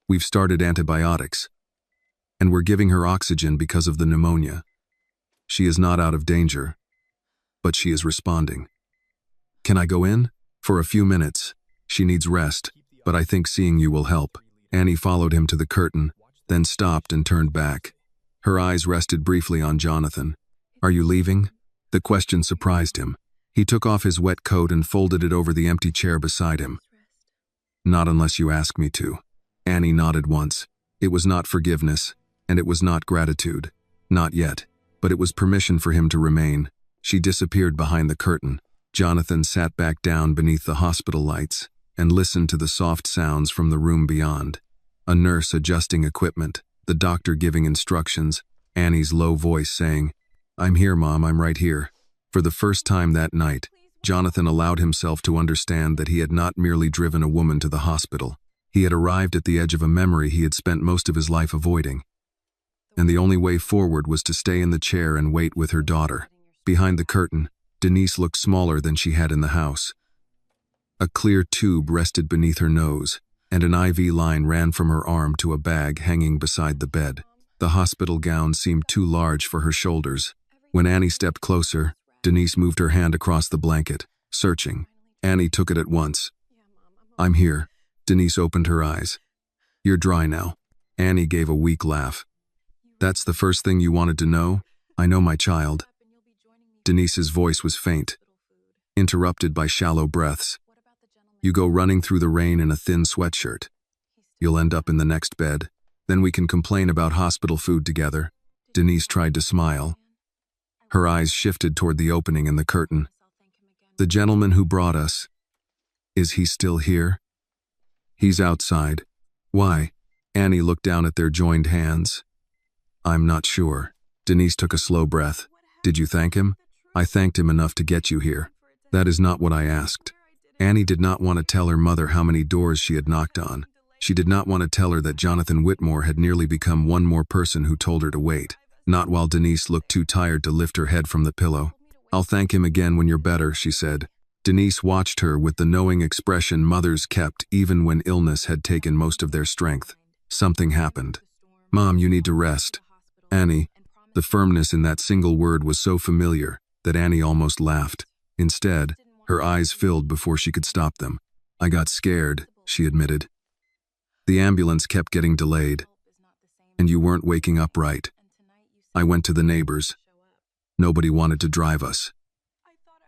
[SPEAKER 1] We've started antibiotics, and we're giving her oxygen because of the pneumonia. She is not out of danger, but she is responding." "Can I go in?" "For a few minutes. She needs rest, but I think seeing you will help." Annie followed him to the curtain, then stopped and turned back. Her eyes rested briefly on Jonathan. "Are you leaving?" The question surprised him. He took off his wet coat and folded it over the empty chair beside him. "Not unless you ask me to." Annie nodded once. It was not forgiveness, and it was not gratitude. Not yet, but it was permission for him to remain. She disappeared behind the curtain. Jonathan sat back down beneath the hospital lights and listened to the soft sounds from the room beyond. A nurse adjusting equipment, the doctor giving instructions, Annie's low voice saying, "I'm here, Mom, I'm right here." For the first time that night, Jonathan allowed himself to understand that he had not merely driven a woman to the hospital. He had arrived at the edge of a memory he had spent most of his life avoiding. And the only way forward was to stay in the chair and wait with her daughter. Behind the curtain, Denise looked smaller than she had in the house. A clear tube rested beneath her nose, and an IV line ran from her arm to a bag hanging beside the bed. The hospital gown seemed too large for her shoulders. When Annie stepped closer, Denise moved her hand across the blanket, searching. Annie took it at once. "I'm here." Denise opened her eyes. "You're dry now." Annie gave a weak laugh. "That's the first thing you wanted to know? I know, my child." Denise's voice was faint, interrupted by shallow breaths. "You go running through the rain in a thin sweatshirt. You'll end up in the next bed. Then we can complain about hospital food together." Denise tried to smile. Her eyes shifted toward the opening in the curtain. "The gentleman who brought us, is he still here?" "He's outside." "Why?" Annie looked down at their joined hands. "I'm not sure." Denise took a slow breath. "Did you thank him?" "I thanked him enough to get you here." "That is not what I asked." Annie did not want to tell her mother how many doors she had knocked on. She did not want to tell her that Jonathan Whitmore had nearly become one more person who told her to wait. Not while Denise looked too tired to lift her head from the pillow. "I'll thank him again when you're better," she said. Denise watched her with the knowing expression mothers kept even when illness had taken most of their strength. Something happened. "Mom, you need to rest." "Annie." The firmness in that single word was so familiar that Annie almost laughed. Instead, her eyes filled before she could stop them. "I got scared," she admitted. "The ambulance kept getting delayed, and you weren't waking up right. I went to the neighbors. Nobody wanted to drive us."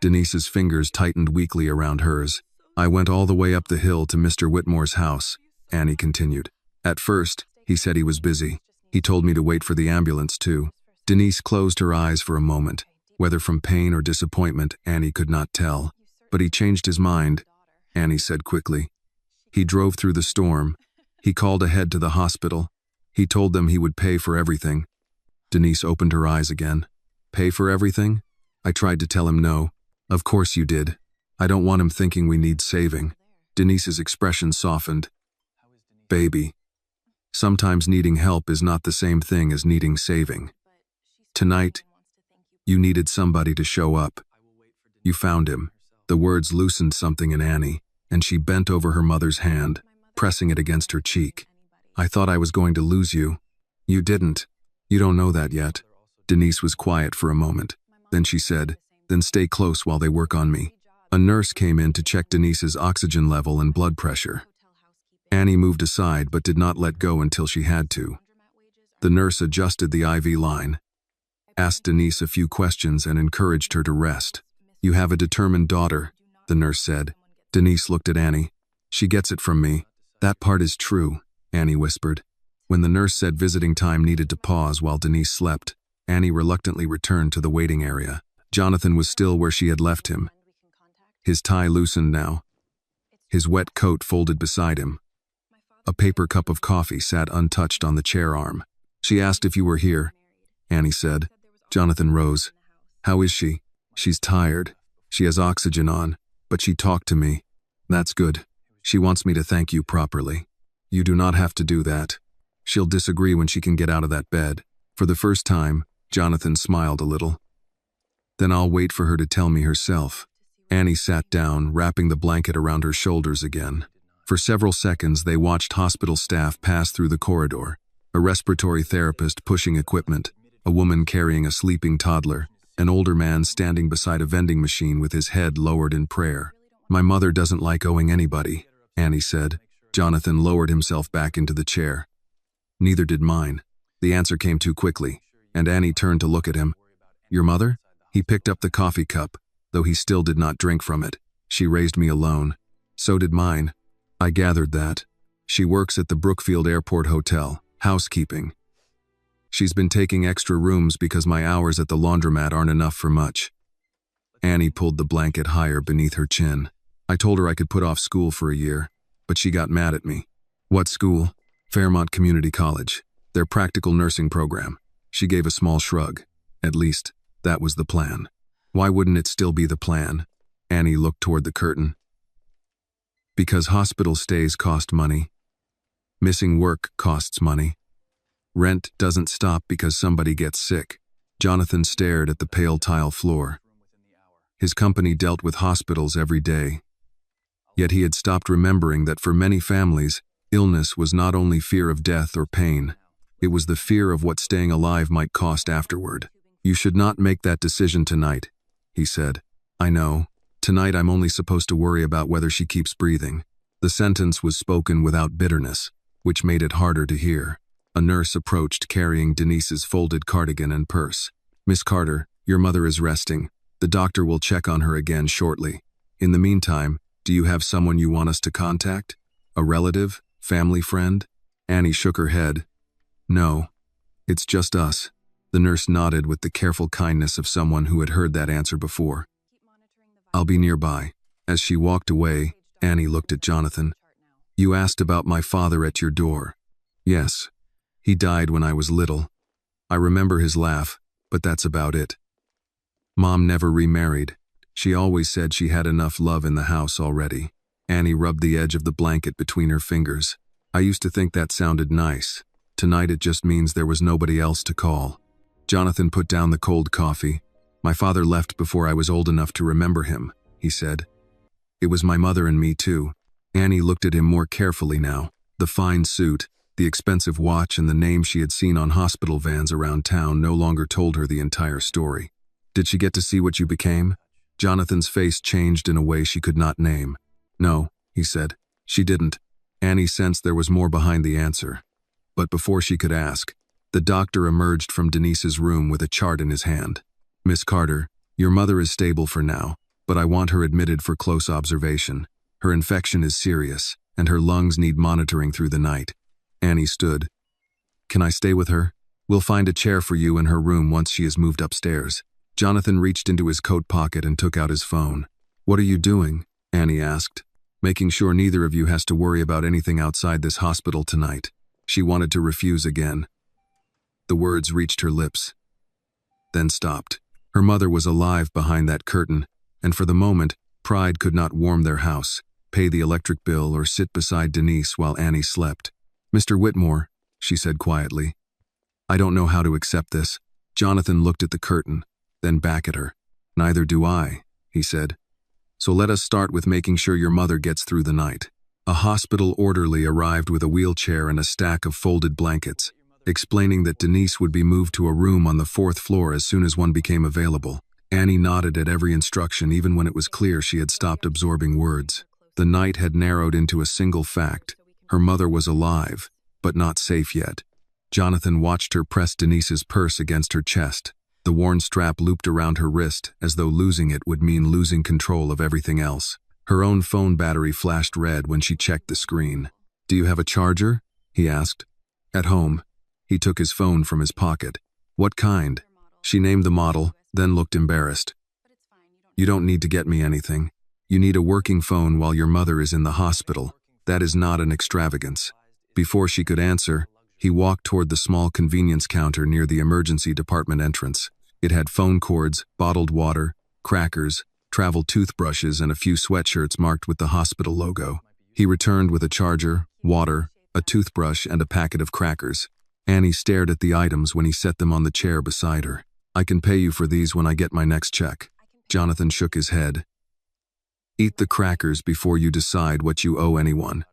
[SPEAKER 1] Denise's fingers tightened weakly around hers. "I went all the way up the hill to Mr. Whitmore's house," Annie continued. "At first, he said he was busy. He told me to wait for the ambulance too." Denise closed her eyes for a moment. Whether from pain or disappointment, Annie could not tell. "But he changed his mind," Annie said quickly. "He drove through the storm. He called ahead to the hospital. He told them he would pay for everything." Denise opened her eyes again. Pay for everything? I tried to tell him no. Of course you did. I don't want him thinking we need saving. Denise's expression softened. Baby. Sometimes needing help is not the same thing as needing saving. Tonight, you needed somebody to show up. You found him. The words loosened something in Annie, and she bent over her mother's hand, pressing it against her cheek. I thought I was going to lose you. You didn't. You don't know that yet. Denise was quiet for a moment. Then she said, then stay close while they work on me. A nurse came in to check Denise's oxygen level and blood pressure. Annie moved aside but did not let go until she had to. The nurse adjusted the IV line, asked Denise a few questions and encouraged her to rest. You have a determined daughter, the nurse said. Denise looked at Annie. She gets it from me. That part is true, Annie whispered. When the nurse said visiting time needed to pause while Denise slept, Annie reluctantly returned to the waiting area. Jonathan was still where she had left him. His tie loosened now. His wet coat folded beside him. A paper cup of coffee sat untouched on the chair arm. She asked if you were here, Annie said. Jonathan rose. How is she? She's tired. She has oxygen on, but she talked to me. That's good. She wants me to thank you properly. You do not have to do that. She'll disagree when she can get out of that bed. For the first time, Jonathan smiled a little. Then I'll wait for her to tell me herself. Annie sat down, wrapping the blanket around her shoulders again. For several seconds, they watched hospital staff pass through the corridor. A respiratory therapist pushing equipment, a woman carrying a sleeping toddler, an older man standing beside a vending machine with his head lowered in prayer. My mother doesn't like owing anybody, Annie said. Jonathan lowered himself back into the chair. Neither did mine. The answer came too quickly, and Annie turned to look at him. Your mother? He picked up the coffee cup, though he still did not drink from it. She raised me alone. So did mine. I gathered that. She works at the Brookfield Airport Hotel, housekeeping. She's been taking extra rooms because my hours at the laundromat aren't enough for much. Annie pulled the blanket higher beneath her chin. I told her I could put off school for a year, but she got mad at me. What school? Fairmont Community College. Their practical nursing program. She gave a small shrug. At least, that was the plan. Why wouldn't it still be the plan? Annie looked toward the curtain. Because hospital stays cost money. Missing work costs money. Rent doesn't stop because somebody gets sick. Jonathan stared at the pale tile floor. His company dealt with hospitals every day. Yet he had stopped remembering that for many families, illness was not only fear of death or pain. It was the fear of what staying alive might cost afterward. You should not make that decision tonight, he said. I know. Tonight I'm only supposed to worry about whether she keeps breathing. The sentence was spoken without bitterness, which made it harder to hear. A nurse approached carrying Denise's folded cardigan and purse. Miss Carter, your mother is resting. The doctor will check on her again shortly. In the meantime, do you have someone you want us to contact? A relative? Family friend? Annie shook her head. No. It's just us. The nurse nodded with the careful kindness of someone who had heard that answer before. I'll be nearby. As she walked away, Annie looked at Jonathan. You asked about my father at your door. Yes. He died when I was little. I remember his laugh, but that's about it. Mom never remarried. She always said she had enough love in the house already. Annie rubbed the edge of the blanket between her fingers. I used to think that sounded nice. Tonight it just means there was nobody else to call. Jonathan put down the cold coffee. My father left before I was old enough to remember him, he said. It was my mother and me too. Annie looked at him more carefully now. The fine suit, the expensive watch, and the name she had seen on hospital vans around town no longer told her the entire story. Did she get to see what you became? Jonathan's face changed in a way she could not name. No, he said. She didn't. Annie sensed there was more behind the answer. But before she could ask, the doctor emerged from Denise's room with a chart in his hand. Miss Carter, your mother is stable for now, but I want her admitted for close observation. Her infection is serious, and her lungs need monitoring through the night. Annie stood. Can I stay with her? We'll find a chair for you in her room once she is moved upstairs. Jonathan reached into his coat pocket and took out his phone. What are you doing? Annie asked. Making sure neither of you has to worry about anything outside this hospital tonight. She wanted to refuse again. The words reached her lips. then stopped. Her mother was alive behind that curtain, and for the moment, pride could not warm their house, pay the electric bill, or sit beside Denise while Annie slept. "Mr. Whitmore," she said quietly, "I don't know how to accept this." Jonathan looked at the curtain, then back at her. "Neither do I," he said. "So let us start with making sure your mother gets through the night." A hospital orderly arrived with a wheelchair and a stack of folded blankets, explaining that Denise would be moved to a room on the 4th floor as soon as one became available. Annie nodded at every instruction, even when it was clear she had stopped absorbing words. The night had narrowed into a single fact. Her mother was alive, but not safe yet. Jonathan watched her press Denise's purse against her chest. The worn strap looped around her wrist, as though losing it would mean losing control of everything else. Her own phone battery flashed red when she checked the screen. "Do you have a charger?" he asked. "At home." He took his phone from his pocket. "What kind?" She named the model, then looked embarrassed. "You don't need to get me anything. You need a working phone while your mother is in the hospital. That is not an extravagance." Before she could answer, he walked toward the small convenience counter near the emergency department entrance. It had phone cords, bottled water, crackers, travel toothbrushes, and a few sweatshirts marked with the hospital logo. He returned with a charger, water, a toothbrush, and a packet of crackers. Annie stared at the items when he set them on the chair beside her. "I can pay you for these when I get my next check." Jonathan shook his head. "Eat the crackers before you decide what you owe anyone."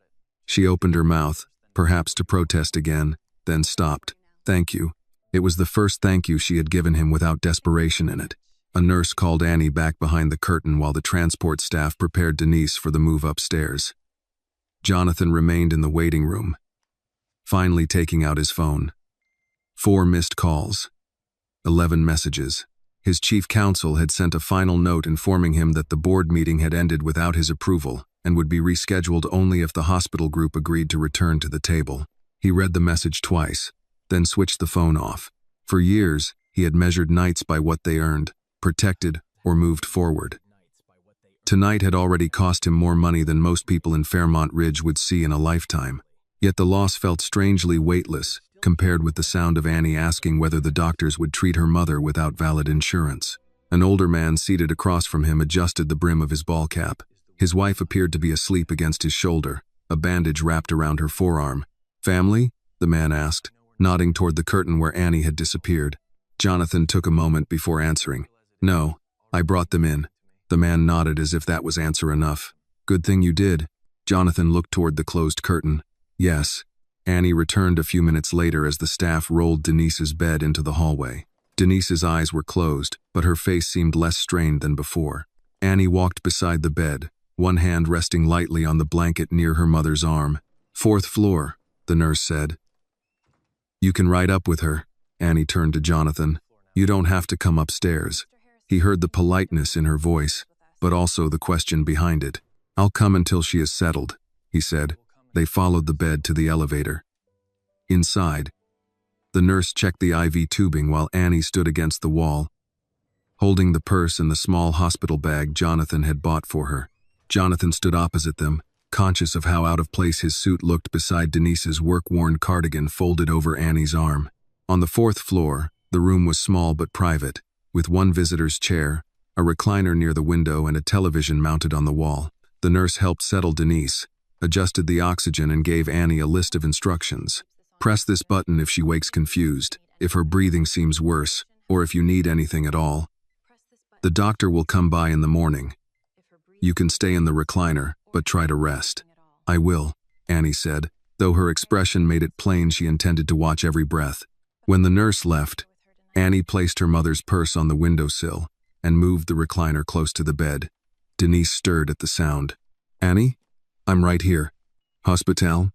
[SPEAKER 1] She opened her mouth, perhaps to protest again, then stopped. "Thank you." It was the first thank you she had given him without desperation in it. A nurse called Annie back behind the curtain while the transport staff prepared Denise for the move upstairs. Jonathan remained in the waiting room, finally taking out his phone. 4 missed calls. 11 messages. His chief counsel had sent a final note informing him that the board meeting had ended without his approval and would be rescheduled only if the hospital group agreed to return to the table. He read the message twice, then switched the phone off. For years, he had measured nights by what they earned, protected, or moved forward. Tonight had already cost him more money than most people in Fairmont Ridge would see in a lifetime. Yet the loss felt strangely weightless, compared with the sound of Annie asking whether the doctors would treat her mother without valid insurance. An older man seated across from him adjusted the brim of his ball cap. His wife appeared to be asleep against his shoulder, a bandage wrapped around her forearm. "Family?" the man asked, nodding toward the curtain where Annie had disappeared. Jonathan took a moment before answering. "No, I brought them in." The man nodded as if that was answer enough. "Good thing you did." Jonathan looked toward the closed curtain. "Yes." Annie returned a few minutes later as the staff rolled Denise's bed into the hallway. Denise's eyes were closed, but her face seemed less strained than before. Annie walked beside the bed, one hand resting lightly on the blanket near her mother's arm. "4th floor," the nurse said. "You can ride up with her." Annie turned to Jonathan. "You don't have to come upstairs." He heard the politeness in her voice, but also the question behind it. "I'll come until she is settled," he said. They followed the bed to the elevator. Inside, the nurse checked the IV tubing while Annie stood against the wall, holding the purse and the small hospital bag Jonathan had bought for her. Jonathan stood opposite them, conscious of how out of place his suit looked beside Denise's work-worn cardigan folded over Annie's arm. On the 4th floor, the room was small but private, with one visitor's chair, a recliner near the window, and a television mounted on the wall. The nurse helped settle Denise, adjusted the oxygen, and gave Annie a list of instructions. "Press this button if she wakes confused, if her breathing seems worse, or if you need anything at all. The doctor will come by in the morning. You can stay in the recliner, but try to rest." "I will," Annie said, though her expression made it plain she intended to watch every breath. When the nurse left, Annie placed her mother's purse on the windowsill and moved the recliner close to the bed. Denise stirred at the sound. "Annie? I'm right here." "Hospital?"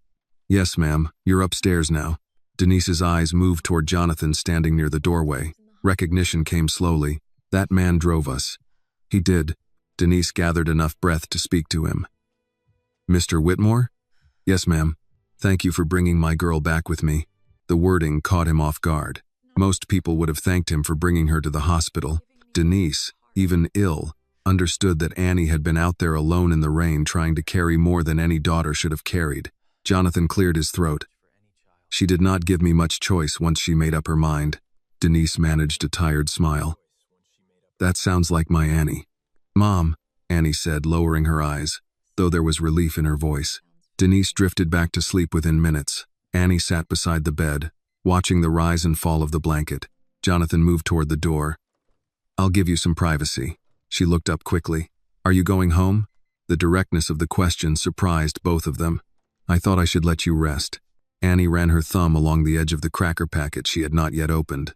[SPEAKER 1] "Yes, ma'am. You're upstairs now." Denise's eyes moved toward Jonathan standing near the doorway. Recognition came slowly. "That man drove us." "He did." Denise gathered enough breath to speak to him. "Mr. Whitmore?" "Yes, ma'am. Thank you for bringing my girl back with me." The wording caught him off guard. Most people would have thanked him for bringing her to the hospital. Denise, even ill, understood that Annie had been out there alone in the rain trying to carry more than any daughter should have carried. Jonathan cleared his throat. "She did not give me much choice once she made up her mind." Denise managed a tired smile. That sounds like my Annie. Mom, Annie said, lowering her eyes, though there was relief in her voice. Denise drifted back to sleep within minutes. Annie sat beside the bed, watching the rise and fall of the blanket. Jonathan moved toward the door. I'll give you some privacy. She looked up quickly. Are you going home? The directness of the question surprised both of them. I thought I should let you rest. Annie ran her thumb along the edge of the cracker packet she had not yet opened.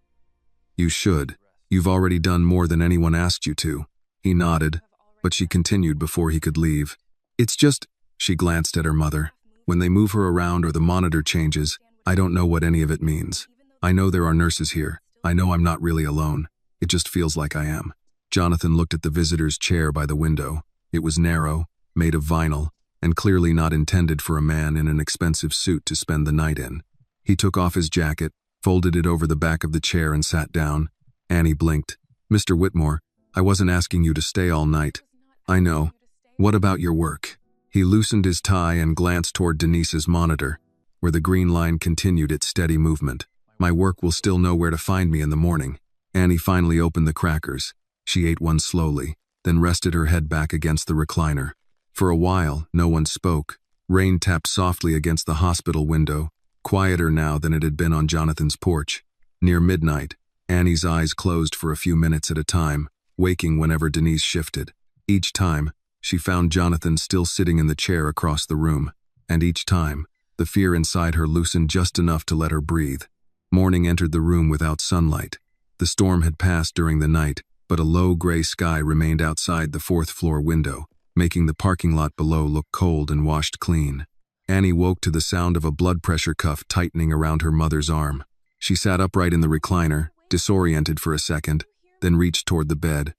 [SPEAKER 1] You should. You've already done more than anyone asked you to. He nodded, but she continued before he could leave. It's just, she glanced at her mother. When they move her around or the monitor changes, I don't know what any of it means. I know there are nurses here. I know I'm not really alone. It just feels like I am. Jonathan looked at the visitor's chair by the window. It was narrow, made of vinyl, and clearly not intended for a man in an expensive suit to spend the night in. He took off his jacket, folded it over the back of the chair and sat down. Annie blinked. Mr. Whitmore, I wasn't asking you to stay all night. I know. What about your work? He loosened his tie and glanced toward Denise's monitor, where the green line continued its steady movement. My work will still know where to find me in the morning. Annie finally opened the crackers. She ate one slowly, then rested her head back against the recliner. For a while, no one spoke. Rain tapped softly against the hospital window, quieter now than it had been on Jonathan's porch. Near midnight, Annie's eyes closed for a few minutes at a time, waking whenever Denise shifted. Each time, she found Jonathan still sitting in the chair across the room, and each time, the fear inside her loosened just enough to let her breathe. Morning entered the room without sunlight. The storm had passed during the night, but a low gray sky remained outside the fourth-floor window, making the parking lot below look cold and washed clean. Annie woke to the sound of a blood pressure cuff tightening around her mother's arm. She sat upright in the recliner, disoriented for a second, then reached toward the bed.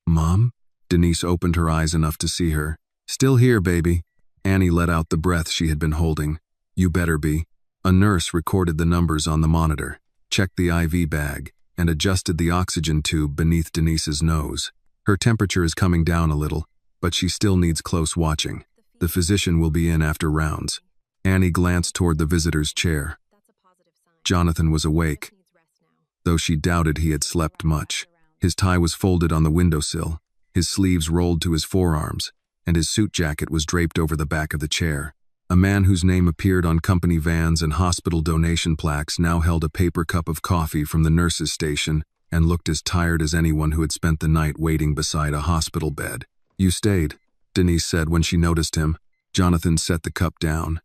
[SPEAKER 1] Mom? Denise opened her eyes enough to see her. Still here, baby. Annie let out the breath she had been holding. You better be. A nurse recorded the numbers on the monitor, checked the IV bag, and adjusted the oxygen tube beneath Denise's nose. Her temperature is coming down a little, but she still needs close watching. The physician will be in after rounds. Annie glanced toward the visitor's chair. Jonathan was awake, though she doubted he had slept much. His tie was folded on the windowsill, his sleeves rolled to his forearms, and his suit jacket was draped over the back of the chair. A man whose name appeared on company vans and hospital donation plaques now held a paper cup of coffee from the nurse's station and looked as tired as anyone who had spent the night waiting beside a hospital bed. You stayed, Denise said when she noticed him. Jonathan set the cup down.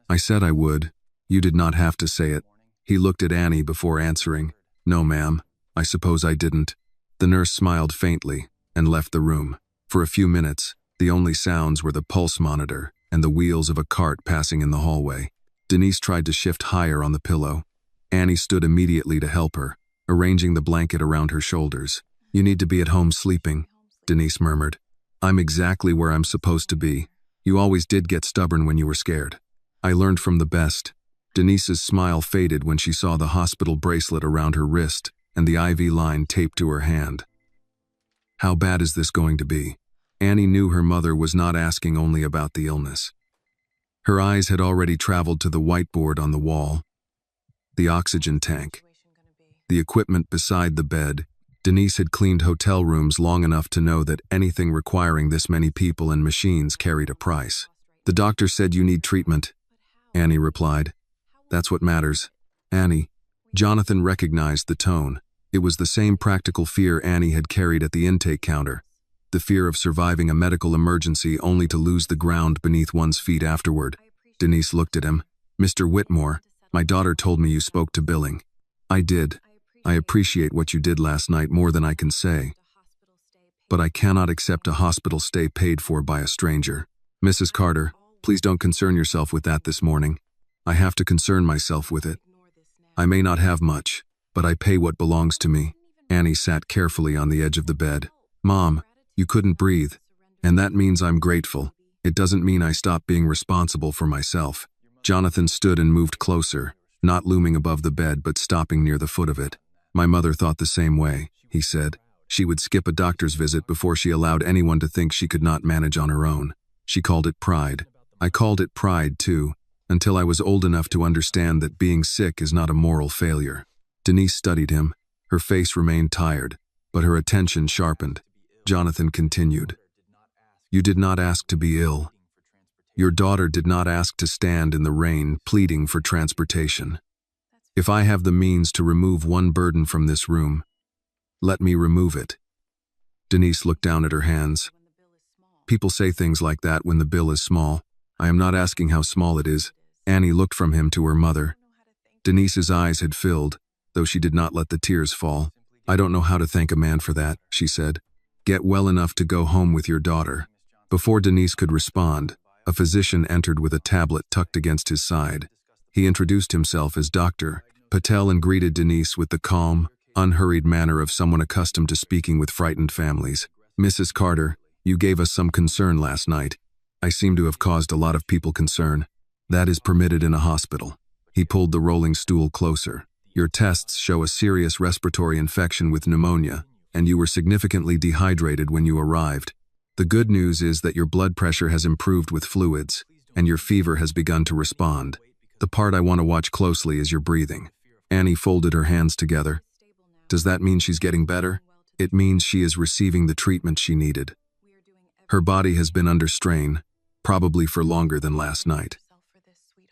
[SPEAKER 1] I said I would. You did not have to say it. He looked at Annie before answering. No, ma'am. I suppose I didn't. The nurse smiled faintly and left the room. For a few minutes, the only sounds were the pulse monitor and the wheels of a cart passing in the hallway. Denise tried to shift higher on the pillow. Annie stood immediately to help her, arranging the blanket around her shoulders. You need to be at home sleeping, Denise murmured. I'm exactly where I'm supposed to be. You always did get stubborn when you were scared. I learned from the best. Denise's smile faded when she saw the hospital bracelet around her wrist and the IV line taped to her hand. How bad is this going to be? Annie knew her mother was not asking only about the illness. Her eyes had already traveled to the whiteboard on the wall, the oxygen tank, the equipment beside the bed. Denise had cleaned hotel rooms long enough to know that anything requiring this many people and machines carried a price. The doctor said you need treatment, Annie replied. That's what matters. Annie. Jonathan recognized the tone. It was the same practical fear Annie had carried at the intake counter. The fear of surviving a medical emergency only to lose the ground beneath one's feet afterward. Denise looked at him. Mr. Whitmore, my daughter told me you spoke to Billing. I did. I appreciate what you did last night more than I can say. But I cannot accept a hospital stay paid for by a stranger. Mrs. Carter, please don't concern yourself with that this morning. I have to concern myself with it. I may not have much, but I pay what belongs to me. Annie sat carefully on the edge of the bed. Mom, you couldn't breathe, and that means I'm grateful. It doesn't mean I stopped being responsible for myself. Jonathan stood and moved closer, not looming above the bed but stopping near the foot of it. My mother thought the same way, he said. She would skip a doctor's visit before she allowed anyone to think she could not manage on her own. She called it pride. I called it pride too, until I was old enough to understand that being sick is not a moral failure. Denise studied him. Her face remained tired, but her attention sharpened. Jonathan continued. You did not ask to be ill. Your daughter did not ask to stand in the rain pleading for transportation. If I have the means to remove one burden from this room, let me remove it. Denise looked down at her hands. People say things like that when the bill is small. I am not asking how small it is. Annie looked from him to her mother. Denise's eyes had filled, though she did not let the tears fall. I don't know how to thank a man for that, she said. Get well enough to go home with your daughter. Before Denise could respond, a physician entered with a tablet tucked against his side. He introduced himself as Dr. Patel and greeted Denise with the calm, unhurried manner of someone accustomed to speaking with frightened families. Mrs. Carter, you gave us some concern last night. I seem to have caused a lot of people concern. That is permitted in a hospital. He pulled the rolling stool closer. Your tests show a serious respiratory infection with pneumonia, and you were significantly dehydrated when you arrived. The good news is that your blood pressure has improved with fluids, and your fever has begun to respond. The part I want to watch closely is your breathing. Annie folded her hands together. Does that mean she's getting better? It means she is receiving the treatment she needed. Her body has been under strain, probably for longer than last night.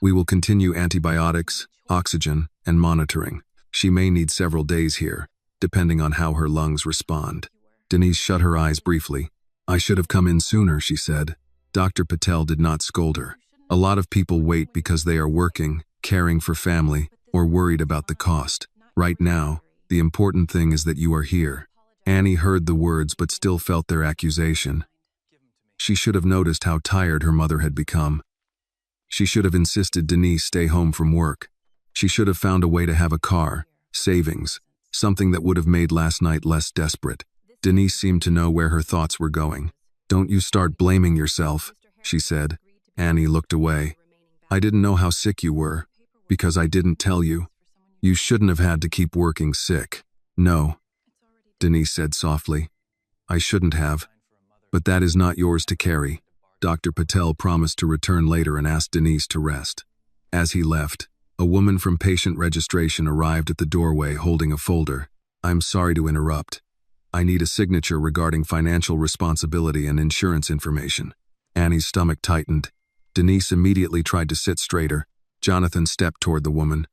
[SPEAKER 1] We will continue antibiotics, oxygen, and monitoring. She may need several days here, depending on how her lungs respond. Denise shut her eyes briefly. I should have come in sooner, she said. Dr. Patel did not scold her. A lot of people wait because they are working, caring for family, or worried about the cost. Right now, the important thing is that you are here. Annie heard the words but still felt their accusation. She should have noticed how tired her mother had become. She should have insisted Denise stay home from work. She should have found a way to have a car, savings, something that would have made last night less desperate. Denise seemed to know where her thoughts were going. Don't you start blaming yourself, she said. Annie looked away. I didn't know how sick you were, because I didn't tell you. You shouldn't have had to keep working sick. No, Denise said softly. I shouldn't have. But that is not yours to carry. Dr. Patel promised to return later and asked Denise to rest. As he left, a woman from patient registration arrived at the doorway holding a folder. I'm sorry to interrupt. I need a signature regarding financial responsibility and insurance information. Annie's stomach tightened. Denise immediately tried to sit straighter. Jonathan stepped toward the woman.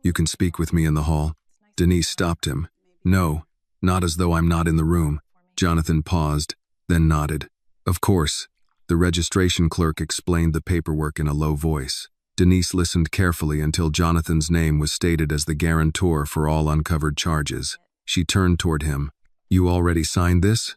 [SPEAKER 1] You can speak with me in the hall. Denise stopped him. No, not as though I'm not in the room. Jonathan paused, then nodded. Of course. The registration clerk explained the paperwork in a low voice. Denise listened carefully until Jonathan's name was stated as the guarantor for all uncovered charges. She turned toward him. You already signed this?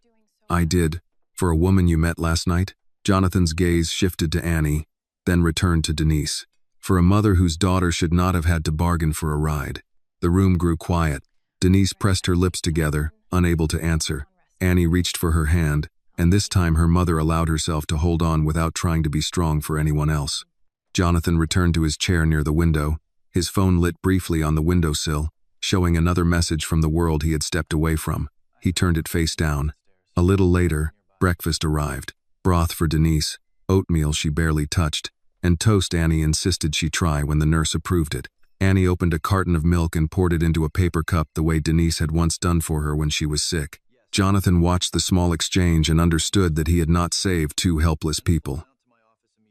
[SPEAKER 1] I did. For a woman you met last night? Jonathan's gaze shifted to Annie, then returned to Denise. For a mother whose daughter should not have had to bargain for a ride. The room grew quiet. Denise pressed her lips together, unable to answer. Annie reached for her hand, and this time her mother allowed herself to hold on without trying to be strong for anyone else. Jonathan returned to his chair near the window. His phone lit briefly on the windowsill, showing another message from the world he had stepped away from. He turned it face down. A little later, breakfast arrived. Broth for Denise, oatmeal she barely touched, and toast Annie insisted she try when the nurse approved it. Annie opened a carton of milk and poured it into a paper cup the way Denise had once done for her when she was sick. Jonathan watched the small exchange and understood that he had not saved two helpless people.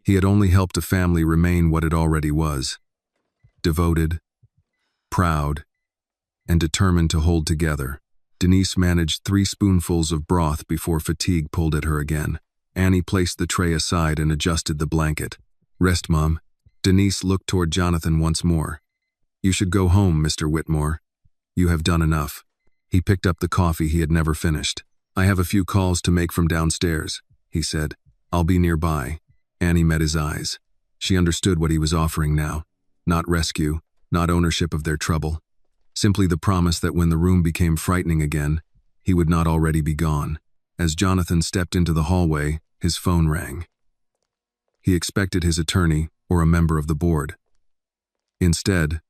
[SPEAKER 1] He had only helped a family remain what it already was. Devoted, proud, and determined to hold together. Denise managed 3 spoonfuls of broth before fatigue pulled at her again. Annie placed the tray aside and adjusted the blanket. Rest, Mom. Denise looked toward Jonathan once more. You should go home, Mr. Whitmore. You have done enough. He picked up the coffee he had never finished. I have a few calls to make from downstairs, he said. I'll be nearby. Annie met his eyes. She understood what he was offering now. Not rescue, not ownership of their trouble. Simply the promise that when the room became frightening again, he would not already be gone. As Jonathan stepped into the hallway, his phone rang. He expected his attorney or a member of the board. Instead,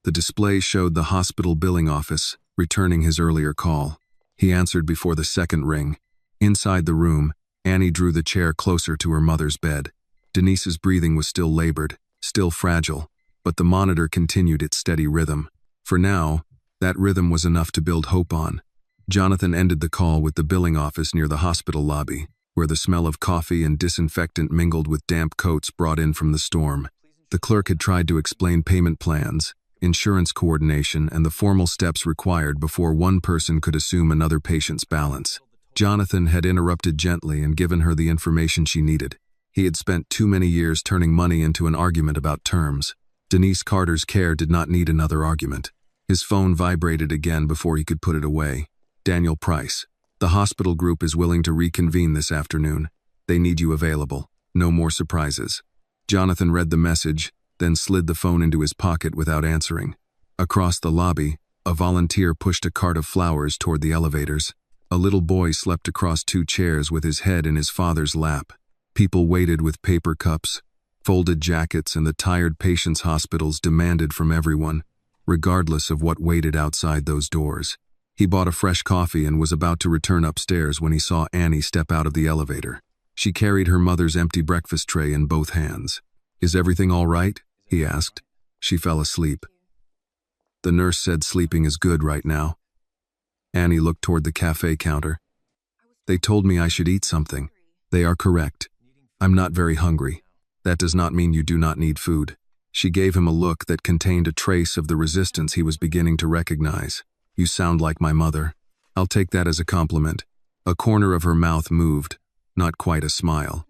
[SPEAKER 1] the display showed the hospital billing office returning his earlier call. He answered before the second ring. Inside the room, Annie drew the chair closer to her mother's bed. Denise's breathing was still labored, still fragile, but the monitor continued its steady rhythm. For now, that rhythm was enough to build hope on. Jonathan ended the call with the billing office near the hospital lobby, where the smell of coffee and disinfectant mingled with damp coats brought in from the storm. The clerk had tried to explain payment plans, insurance coordination, and the formal steps required before one person could assume another patient's balance. Jonathan had interrupted gently and given her the information she needed. He had spent too many years turning money into an argument about terms. Denise Carter's care did not need another argument. His phone vibrated again before he could put it away. Daniel Price. The hospital group is willing to reconvene this afternoon. They need you available. No more surprises. Jonathan read the message, then slid the phone into his pocket without answering. Across the lobby, a volunteer pushed a cart of flowers toward the elevators. A little boy slept across two chairs with his head in his father's lap. People waited with paper cups, folded jackets, and the tired patients hospitals demanded from everyone, regardless of what waited outside those doors. He bought a fresh coffee and was about to return upstairs when he saw Annie step out of the elevator. She carried her mother's empty breakfast tray in both hands. "Is everything all right?" he asked. She fell asleep. The nurse said sleeping is good right now. Annie looked toward the cafe counter. "They told me I should eat something. They are correct. I'm not very hungry. That does not mean you do not need food." She gave him a look that contained a trace of the resistance he was beginning to recognize. "You sound like my mother. I'll take that as a compliment." A corner of her mouth moved, not quite a smile.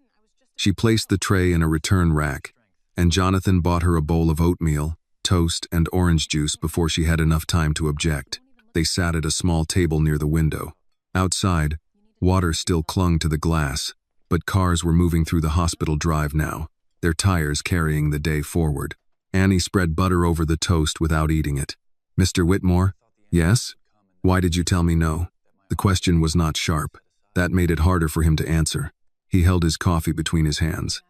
[SPEAKER 1] She placed the tray in a return rack, and Jonathan bought her a bowl of oatmeal, toast, and orange juice before she had enough time to object. They sat at a small table near the window. Outside, water still clung to the glass, but cars were moving through the hospital drive now, their tires carrying the day forward. Annie spread butter over the toast without eating it. "Mr. Whitmore?" "Yes? Why did you tell me no?" The question was not sharp. That made it harder for him to answer. He held his coffee between his hands.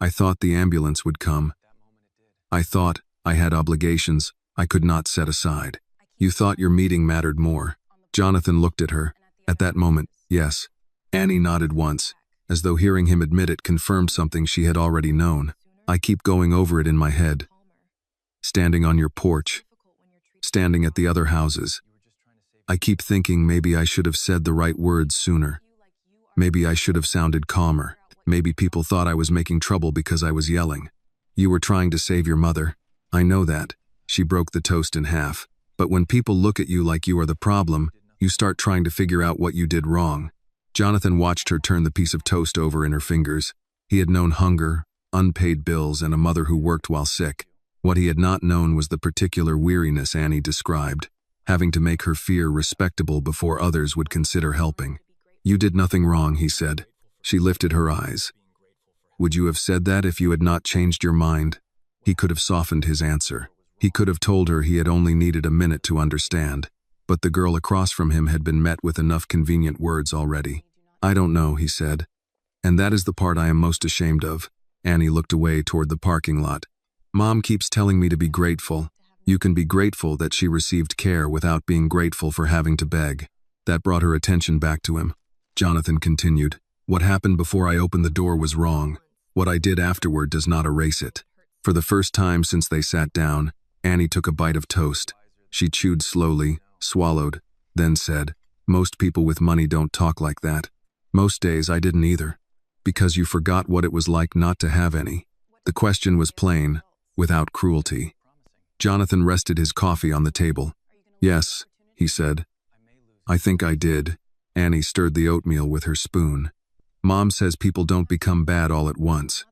[SPEAKER 1] "I thought the ambulance would come. I thought I had obligations I could not set aside." "You thought your meeting mattered more." Jonathan looked at her. At that moment, yes. Annie nodded once, as though hearing him admit it confirmed something she had already known. "I keep going over it in my head. Standing on your porch, standing at the other houses. I keep thinking maybe I should have said the right words sooner. Maybe I should have sounded calmer. Maybe people thought I was making trouble because I was yelling. You were trying to save your mother. I know that." She broke the toast in half. "But when people look at you like you are the problem, you start trying to figure out what you did wrong." Jonathan watched her turn the piece of toast over in her fingers. He had known hunger, unpaid bills, and a mother who worked while sick. What he had not known was the particular weariness Annie described, having to make her fear respectable before others would consider helping. "You did nothing wrong," he said. She lifted her eyes. "Would you have said that if you had not changed your mind?" He could have softened his answer. He could have told her he had only needed a minute to understand. But the girl across from him had been met with enough convenient words already. "I don't know," he said. "And that is the part I am most ashamed of." Annie looked away toward the parking lot. "Mom keeps telling me to be grateful. You can be grateful that she received care without being grateful for having to beg." That brought her attention back to him. Jonathan continued. "What happened before I opened the door was wrong. What I did afterward does not erase it." For the first time since they sat down, Annie took a bite of toast. She chewed slowly, swallowed, then said, "Most people with money don't talk like that. Most days I didn't either. Because you forgot what it was like not to have any." The question was plain, without cruelty. Jonathan rested his coffee on the table. "Yes," he said. "I think I did." Annie stirred the oatmeal with her spoon. "Mom says people don't become bad all at once.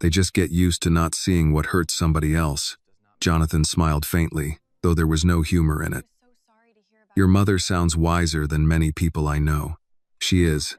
[SPEAKER 1] They just get used to not seeing what hurts somebody else." Jonathan smiled faintly, though there was no humor in it. "Your mother sounds wiser than many people I know." "She is.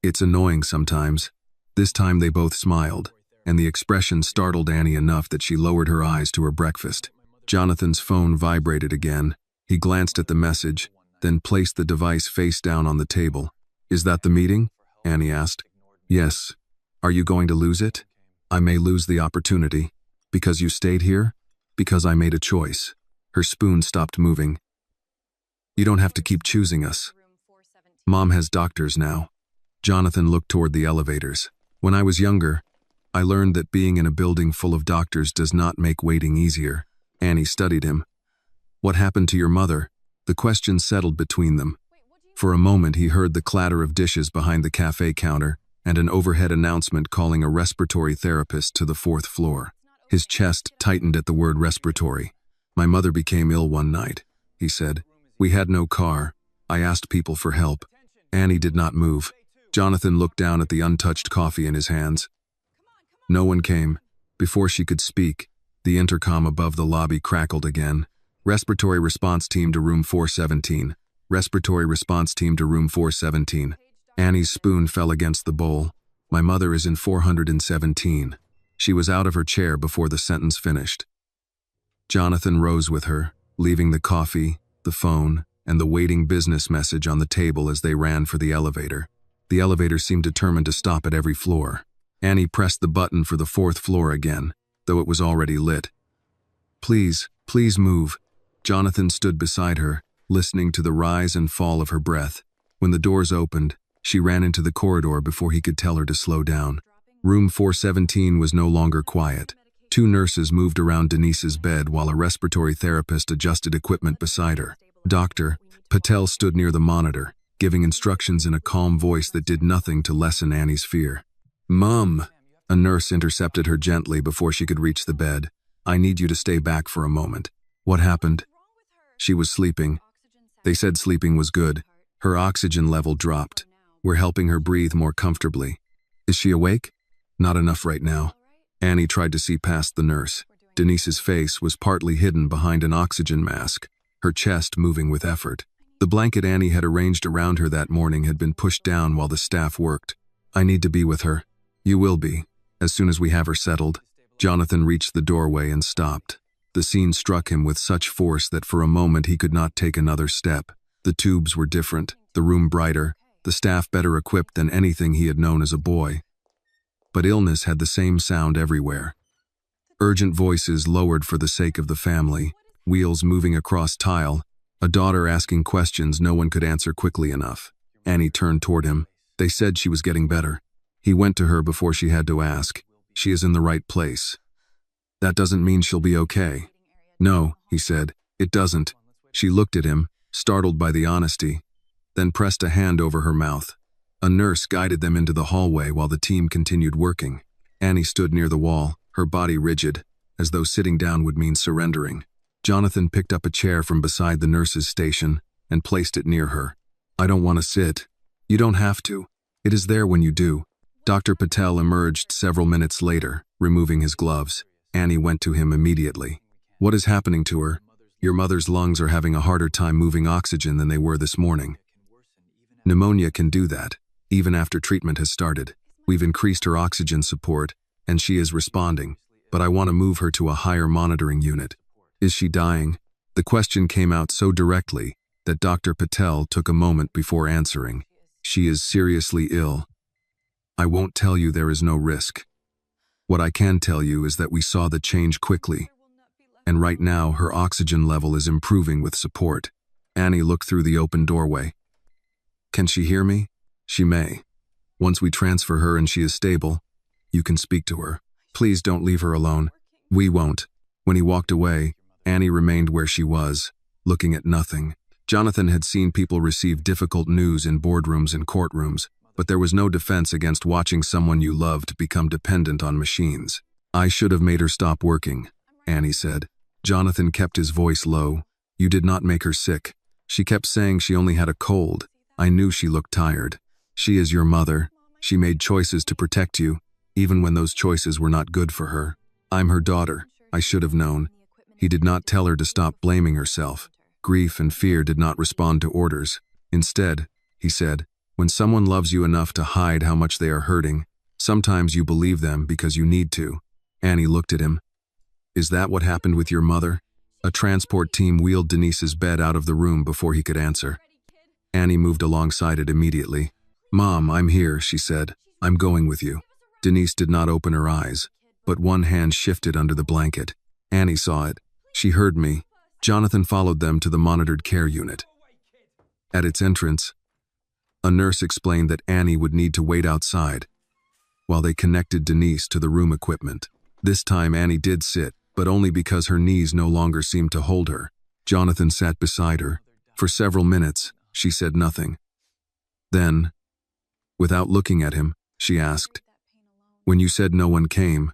[SPEAKER 1] It's annoying sometimes." This time they both smiled, and the expression startled Annie enough that she lowered her eyes to her breakfast. Jonathan's phone vibrated again. He glanced at the message, then placed the device face down on the table. "Is that the meeting?" Annie asked. "Yes. Are you going to lose it?" "I may lose the opportunity." "Because you stayed here?" "Because I made a choice." Her spoon stopped moving. "You don't have to keep choosing us. Mom has doctors now." Jonathan looked toward the elevators. "When I was younger, I learned that being in a building full of doctors does not make waiting easier." Annie studied him. What happened to your mother? The question settled between them. For a moment he heard the clatter of dishes behind the cafe counter and an overhead announcement calling a respiratory therapist to the 4th floor. His chest tightened at the word respiratory. My mother became ill one night, he said. We had no car. I asked people for help. Annie did not move. Jonathan looked down at the untouched coffee in his hands. No one came. Before she could speak, the intercom above the lobby crackled again. Respiratory response team to room 417. Respiratory response team to room 417. Annie's spoon fell against the bowl. My mother is in 417. She was out of her chair before the sentence finished. Jonathan rose with her, leaving the coffee, the phone, and the waiting business message on the table as they ran for the elevator. The elevator seemed determined to stop at every floor. Annie pressed the button for the 4th floor again, though it was already lit. Please, please move. Jonathan stood beside her, listening to the rise and fall of her breath. When the doors opened, she ran into the corridor before he could tell her to slow down. Room 417 was no longer quiet. 2 nurses moved around Denise's bed while a respiratory therapist adjusted equipment beside her. Dr. Patel stood near the monitor, giving instructions in a calm voice that did nothing to lessen Annie's fear. Mom! A nurse intercepted her gently before she could reach the bed. I need you to stay back for a moment. What happened? She was sleeping. They said sleeping was good. Her oxygen level dropped. We're helping her breathe more comfortably. Is she awake? Not enough right now. Annie tried to see past the nurse. Denise's face was partly hidden behind an oxygen mask, her chest moving with effort. The blanket Annie had arranged around her that morning had been pushed down while the staff worked. I need to be with her. You will be, as soon as we have her settled. Jonathan reached the doorway and stopped. The scene struck him with such force that for a moment he could not take another step. The tubes were different, the room brighter, the staff better equipped than anything he had known as a boy. But illness had the same sound everywhere. Urgent voices lowered for the sake of the family, wheels moving across tile, a daughter asking questions no one could answer quickly enough. Annie turned toward him. They said she was getting better. He went to her before she had to ask. She is in the right place. That doesn't mean she'll be okay. No, he said, it doesn't. She looked at him, startled by the honesty, then pressed a hand over her mouth. A nurse guided them into the hallway while the team continued working. Annie stood near the wall, her body rigid, as though sitting down would mean surrendering. Jonathan picked up a chair from beside the nurse's station and placed it near her. I don't want to sit. You don't have to. It is there when you do. Dr. Patel emerged several minutes later, removing his gloves. Annie went to him immediately. What is happening to her? Your mother's lungs are having a harder time moving oxygen than they were this morning. Pneumonia can do that, even after treatment has started. We've increased her oxygen support, and she is responding, but I want to move her to a higher monitoring unit. Is she dying? The question came out so directly that Dr. Patel took a moment before answering. She is seriously ill. I won't tell you there is no risk. What I can tell you is that we saw the change quickly, and right now her oxygen level is improving with support. Annie looked through the open doorway. Can she hear me? She may. Once we transfer her and she is stable, you can speak to her. Please don't leave her alone. We won't. When he walked away, Annie remained where she was, looking at nothing. Jonathan had seen people receive difficult news in boardrooms and courtrooms, but there was no defense against watching someone you loved become dependent on machines. I should have made her stop working, Annie said. Jonathan kept his voice low. You did not make her sick. She kept saying she only had a cold. I knew she looked tired. She is your mother. She made choices to protect you, even when those choices were not good for her. I'm her daughter. I should have known. He did not tell her to stop blaming herself. Grief and fear did not respond to orders. Instead, he said, when someone loves you enough to hide how much they are hurting, sometimes you believe them because you need to. Annie looked at him. Is that what happened with your mother? A transport team wheeled Denise's bed out of the room before he could answer. Annie moved alongside it immediately. Mom, I'm here, she said. I'm going with you. Denise did not open her eyes, but one hand shifted under the blanket. Annie saw it. She heard me. Jonathan followed them to the monitored care unit. At its entrance, a nurse explained that Annie would need to wait outside while they connected Denise to the room equipment. This time Annie did sit, but only because her knees no longer seemed to hold her. Jonathan sat beside her. For several minutes, she said nothing. Then, without looking at him, she asked, "When you said no one came,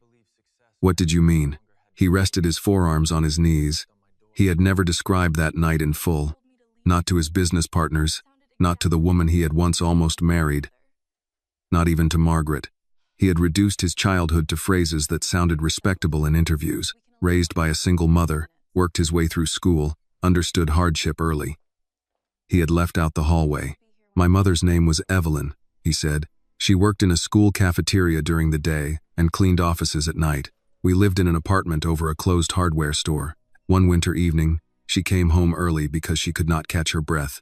[SPEAKER 1] what did you mean?" He rested his forearms on his knees. He had never described that night in full. Not to his business partners, not to the woman he had once almost married, not even to Margaret. He had reduced his childhood to phrases that sounded respectable in interviews, raised by a single mother, worked his way through school, understood hardship early. He had left out the hallway. "My mother's name was Evelyn," he said. "She worked in a school cafeteria during the day and cleaned offices at night. We lived in an apartment over a closed hardware store. One winter evening, she came home early because she could not catch her breath."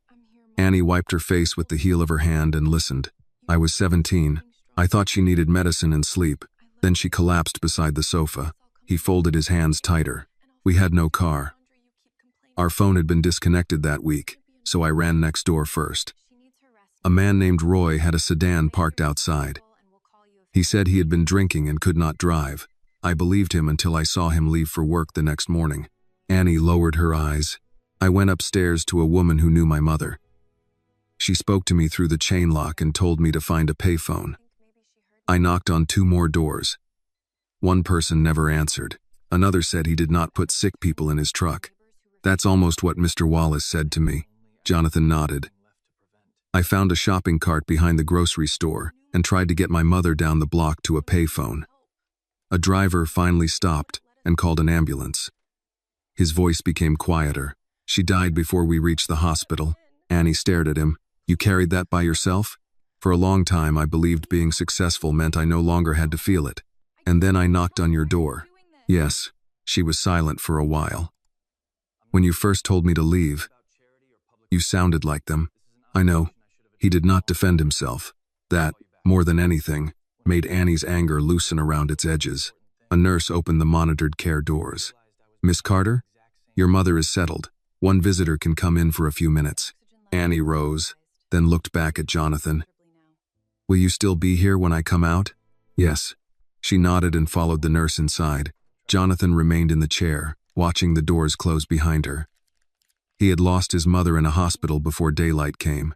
[SPEAKER 1] Annie wiped her face with the heel of her hand and listened. "I was 17. I thought she needed medicine and sleep. Then she collapsed beside the sofa." He folded his hands tighter. "We had no car. Our phone had been disconnected that week, so I ran next door first. A man named Roy had a sedan parked outside. He said he had been drinking and could not drive. I believed him until I saw him leave for work the next morning." Annie lowered her eyes. "I went upstairs to a woman who knew my mother. She spoke to me through the chain lock and told me to find a payphone. I knocked on 2 more doors. One person never answered. Another said he did not put sick people in his truck. That's almost what Mr. Wallace said to me." Jonathan nodded. "I found a shopping cart behind the grocery store and tried to get my mother down the block to a payphone. A driver finally stopped and called an ambulance." His voice became quieter. "She died before we reached the hospital." Annie stared at him. "You carried that by yourself?" "For a long time I believed being successful meant I no longer had to feel it. And then I knocked on your door." "Yes." She was silent for a while. "When you first told me to leave, you sounded like them." "I know." He did not defend himself. That, more than anything, made Annie's anger loosen around its edges. A nurse opened the monitored care doors. "Miss Carter? Your mother is settled. One visitor can come in for a few minutes." Annie rose, then looked back at Jonathan. "Will you still be here when I come out?" "Yes." She nodded and followed the nurse inside. Jonathan remained in the chair, watching the doors close behind her. He had lost his mother in a hospital before daylight came.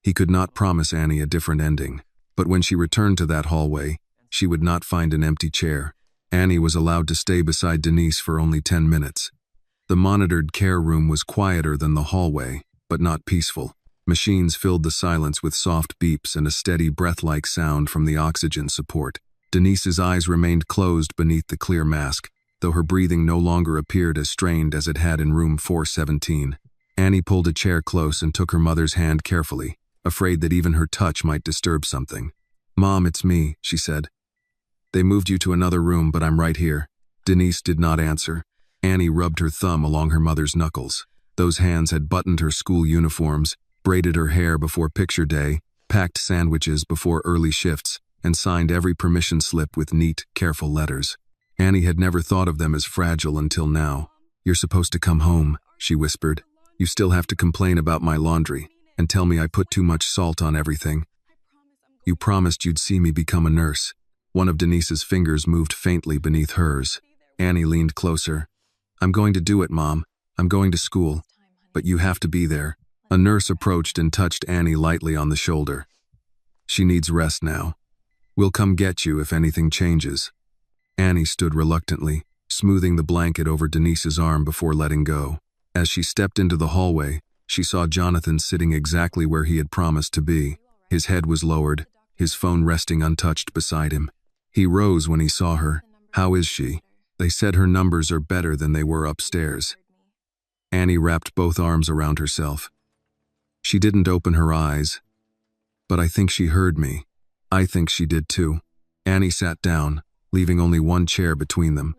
[SPEAKER 1] He could not promise Annie a different ending, but when she returned to that hallway, she would not find an empty chair. Annie was allowed to stay beside Denise for only 10 minutes. The monitored care room was quieter than the hallway, but not peaceful. Machines filled the silence with soft beeps and a steady breath-like sound from the oxygen support. Denise's eyes remained closed beneath the clear mask, though her breathing no longer appeared as strained as it had in room 417. Annie pulled a chair close and took her mother's hand carefully, afraid that even her touch might disturb something. "Mom, it's me," she said. "They moved you to another room, but I'm right here." Denise did not answer. Annie rubbed her thumb along her mother's knuckles. Those hands had buttoned her school uniforms, braided her hair before picture day, packed sandwiches before early shifts, and signed every permission slip with neat, careful letters. Annie had never thought of them as fragile until now. "You're supposed to come home," she whispered. "You still have to complain about my laundry and tell me I put too much salt on everything. You promised you'd see me become a nurse." One of Denise's fingers moved faintly beneath hers. Annie leaned closer. "I'm going to do it, Mom. I'm going to school. But you have to be there." A nurse approached and touched Annie lightly on the shoulder. "She needs rest now. We'll come get you if anything changes." Annie stood reluctantly, smoothing the blanket over Denise's arm before letting go. As she stepped into the hallway, she saw Jonathan sitting exactly where he had promised to be. His head was lowered, his phone resting untouched beside him. He rose when he saw her. "How is she?" "They said her numbers are better than they were upstairs." Annie wrapped both arms around herself. She didn't open her eyes, but I think she heard me. I think she did too. Annie sat down, leaving only one chair between them.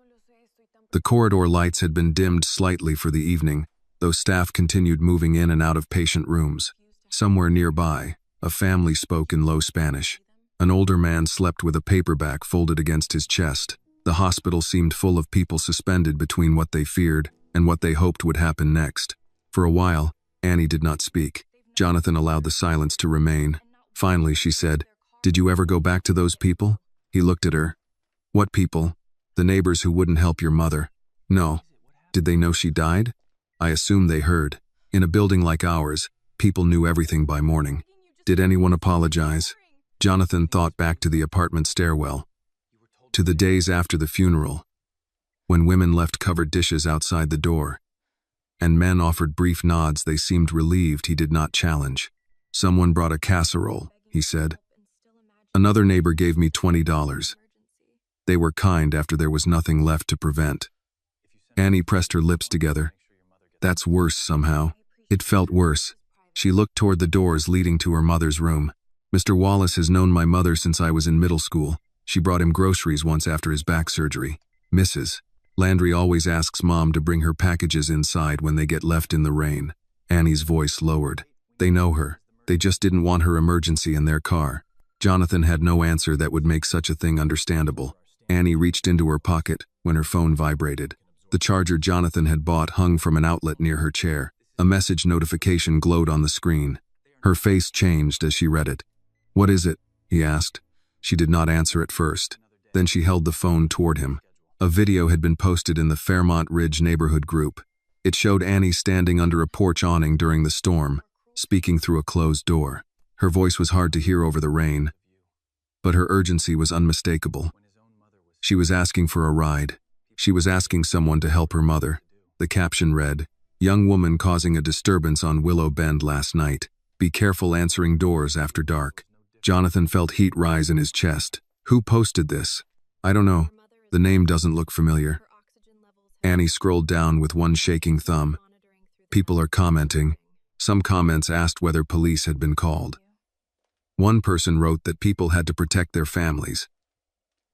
[SPEAKER 1] The corridor lights had been dimmed slightly for the evening, though staff continued moving in and out of patient rooms. Somewhere nearby, a family spoke in low Spanish. An older man slept with a paperback folded against his chest. The hospital seemed full of people suspended between what they feared and what they hoped would happen next. For a while, Annie did not speak. Jonathan allowed the silence to remain. Finally, she said, "Did you ever go back to those people?" He looked at her. "What people?" "The neighbors who wouldn't help your mother." No. Did they know she died? I assume they heard. In a building like ours, people knew everything by morning. Did anyone apologize? Jonathan thought back to the apartment stairwell, to the days after the funeral, when women left covered dishes outside the door, and men offered brief nods. They seemed relieved he did not challenge. Someone brought a casserole, he said. Another neighbor gave me $20. They were kind after there was nothing left to prevent. Annie pressed her lips together. That's worse somehow. It felt worse. She looked toward the doors leading to her mother's room. Mr. Wallace has known my mother since I was in middle school. She brought him groceries once after his back surgery. Mrs. Landry always asks Mom to bring her packages inside when they get left in the rain. Annie's voice lowered. They know her. They just didn't want her emergency in their car. Jonathan had no answer that would make such a thing understandable. Annie reached into her pocket when her phone vibrated. The charger Jonathan had bought hung from an outlet near her chair. A message notification glowed on the screen. Her face changed as she read it. "What is it?" he asked. She did not answer at first. Then she held the phone toward him. A video had been posted in the Fairmont Ridge neighborhood group. It showed Annie standing under a porch awning during the storm, speaking through a closed door. Her voice was hard to hear over the rain, but her urgency was unmistakable. She was asking for a ride. She was asking someone to help her mother. The caption read, "Young woman causing a disturbance on Willow Bend last night. Be careful answering doors after dark." Jonathan felt heat rise in his chest. Who posted this? I don't know. The name doesn't look familiar. Annie scrolled down with one shaking thumb. People are commenting. Some comments asked whether police had been called. One person wrote that people had to protect their families.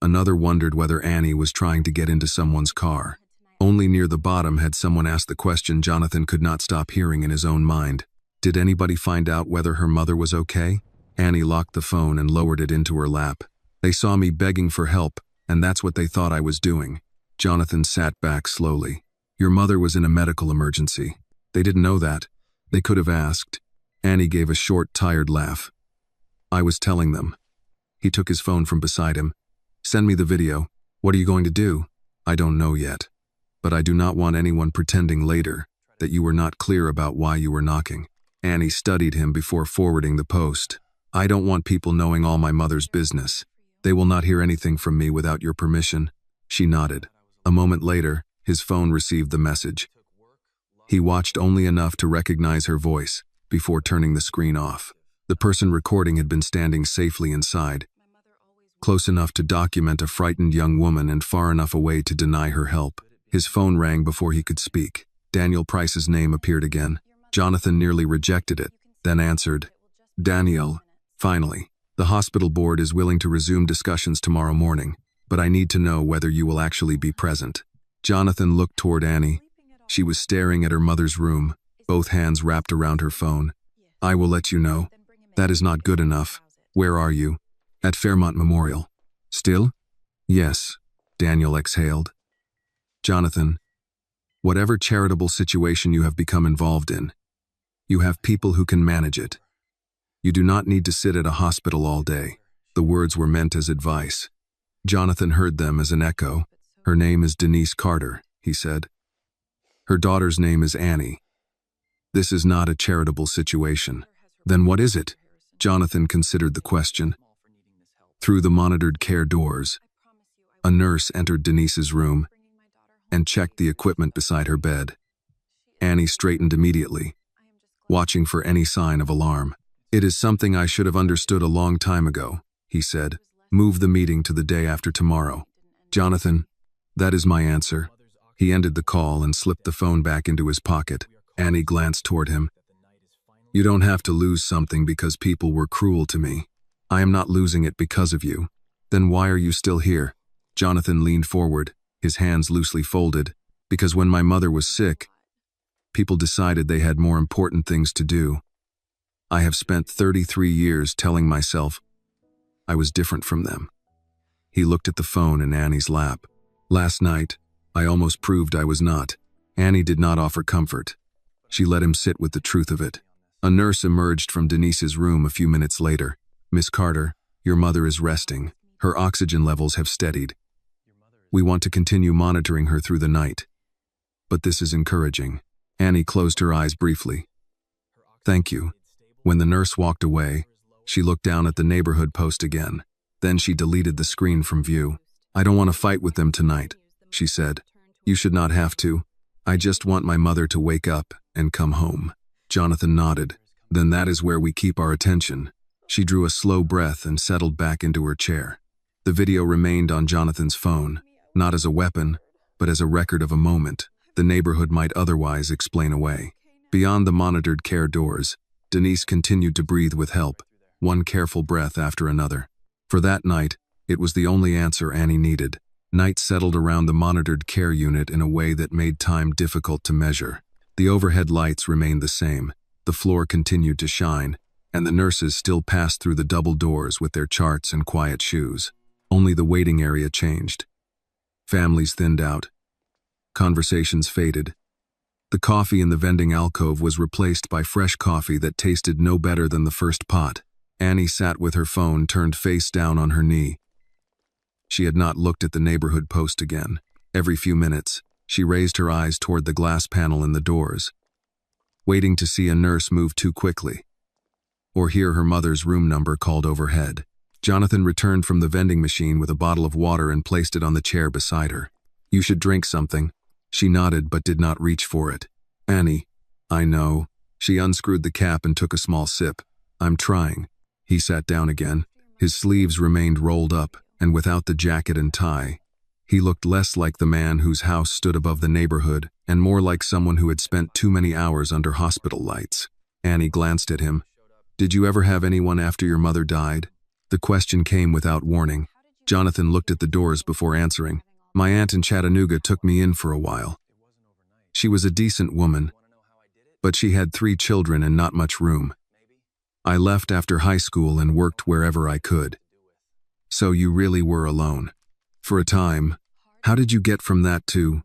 [SPEAKER 1] Another wondered whether Annie was trying to get into someone's car. Only near the bottom had someone asked the question Jonathan could not stop hearing in his own mind. Did anybody find out whether her mother was okay? Annie locked the phone and lowered it into her lap. They saw me begging for help, and that's what they thought I was doing. Jonathan sat back slowly. Your mother was in a medical emergency. They didn't know that. They could have asked. Annie gave a short, tired laugh. I was telling them. He took his phone from beside him. Send me the video. What are you going to do? I don't know yet. But I do not want anyone pretending later that you were not clear about why you were knocking. Annie studied him before forwarding the post. I don't want people knowing all my mother's business. They will not hear anything from me without your permission. She nodded. A moment later, his phone received the message. He watched only enough to recognize her voice before turning the screen off. The person recording had been standing safely inside, close enough to document a frightened young woman and far enough away to deny her help. His phone rang before he could speak. Daniel Price's name appeared again. Jonathan nearly rejected it, then answered, Daniel, finally. The hospital board is willing to resume discussions tomorrow morning, but I need to know whether you will actually be present. Jonathan looked toward Annie. She was staring at her mother's room, both hands wrapped around her phone. I will let you know. That is not good enough. Where are you? At Fairmont Memorial. Still? Yes, Daniel exhaled. Jonathan, whatever charitable situation you have become involved in, you have people who can manage it. You do not need to sit at a hospital all day. The words were meant as advice. Jonathan heard them as an echo. Her name is Denise Carter, he said. Her daughter's name is Annie. This is not a charitable situation. Then what is it? Jonathan considered the question. Through the monitored care doors, a nurse entered Denise's room and checked the equipment beside her bed. Annie straightened immediately, watching for any sign of alarm. It is something I should have understood a long time ago, he said. Move the meeting to the day after tomorrow. Jonathan, that is my answer. He ended the call and slipped the phone back into his pocket. Annie glanced toward him. You don't have to lose something because people were cruel to me. I am not losing it because of you. Then why are you still here? Jonathan leaned forward, his hands loosely folded. Because when my mother was sick, people decided they had more important things to do. I have spent 33 years telling myself I was different from them. He looked at the phone in Annie's lap. Last night, I almost proved I was not. Annie did not offer comfort. She let him sit with the truth of it. A nurse emerged from Denise's room a few minutes later. Miss Carter, your mother is resting. Her oxygen levels have steadied. We want to continue monitoring her through the night. but this is encouraging. Annie closed her eyes briefly. Thank you. When the nurse walked away, she looked down at the neighborhood post again. Then she deleted the screen from view. I don't want to fight with them tonight, she said. You should not have to. I just want my mother to wake up and come home. Jonathan nodded. Then that is where we keep our attention. She drew a slow breath and settled back into her chair. The video remained on Jonathan's phone, not as a weapon, but as a record of a moment the neighborhood might otherwise explain away. Beyond the monitored care doors, Denise continued to breathe with help, one careful breath after another. For that night, it was the only answer Annie needed. Night settled around the monitored care unit in a way that made time difficult to measure. The overhead lights remained the same, the floor continued to shine, and the nurses still passed through the double doors with their charts and quiet shoes. Only the waiting area changed. Families thinned out. Conversations faded. The coffee in the vending alcove was replaced by fresh coffee that tasted no better than the first pot. Annie sat with her phone turned face down on her knee. She had not looked at the neighborhood post again. Every few minutes, she raised her eyes toward the glass panel in the doors, waiting to see a nurse move too quickly, or hear her mother's room number called overhead. Jonathan returned from the vending machine with a bottle of water and placed it on the chair beside her. You should drink something. She nodded but did not reach for it. Annie, I know. She unscrewed the cap and took a small sip. I'm trying. He sat down again. His sleeves remained rolled up, and without the jacket and tie, he looked less like the man whose house stood above the neighborhood and more like someone who had spent too many hours under hospital lights. Annie glanced at him. Did you ever have anyone after your mother died? The question came without warning. Jonathan looked at the doors before answering. My aunt in Chattanooga took me in for a while. She was a decent woman, but she had 3 children and not much room. I left after high school and worked wherever I could. So you really were alone. For a time. How did you get from that to?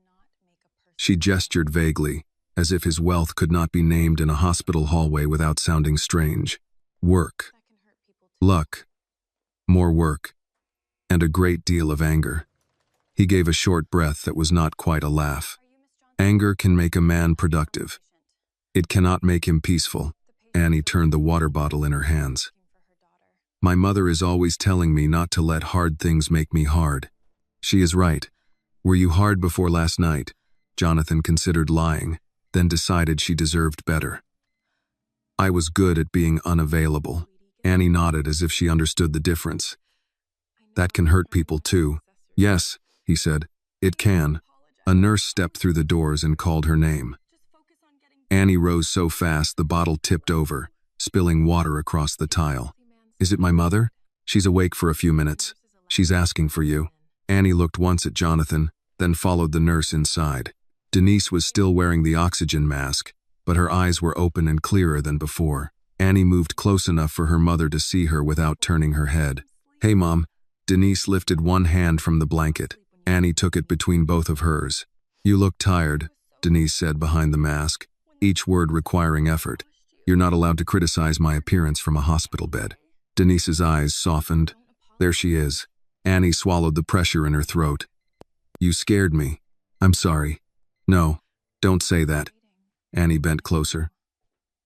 [SPEAKER 1] She gestured vaguely, as if his wealth could not be named in a hospital hallway without sounding strange. Work. Luck. More work. And a great deal of anger. He gave a short breath that was not quite a laugh. Anger can make a man productive. It cannot make him peaceful. Annie turned the water bottle in her hands. My mother is always telling me not to let hard things make me hard. She is right. Were you hard before last night? Jonathan considered lying, then decided she deserved better. I was good at being unavailable. Annie nodded as if she understood the difference. That can hurt people too. Yes, he said. It can. A nurse stepped through the doors and called her name. Annie rose so fast the bottle tipped over, spilling water across the tile. Is it my mother? She's awake for a few minutes. She's asking for you. Annie looked once at Jonathan, then followed the nurse inside. Denise was still wearing the oxygen mask, but her eyes were open and clearer than before. Annie moved close enough for her mother to see her without turning her head. Hey, Mom. Denise lifted one hand from the blanket. Annie took it between both of hers. You look tired, Denise said behind the mask, each word requiring effort. You're not allowed to criticize my appearance from a hospital bed. Denise's eyes softened. There she is. Annie swallowed the pressure in her throat. You scared me. I'm sorry. No, don't say that. Annie bent closer.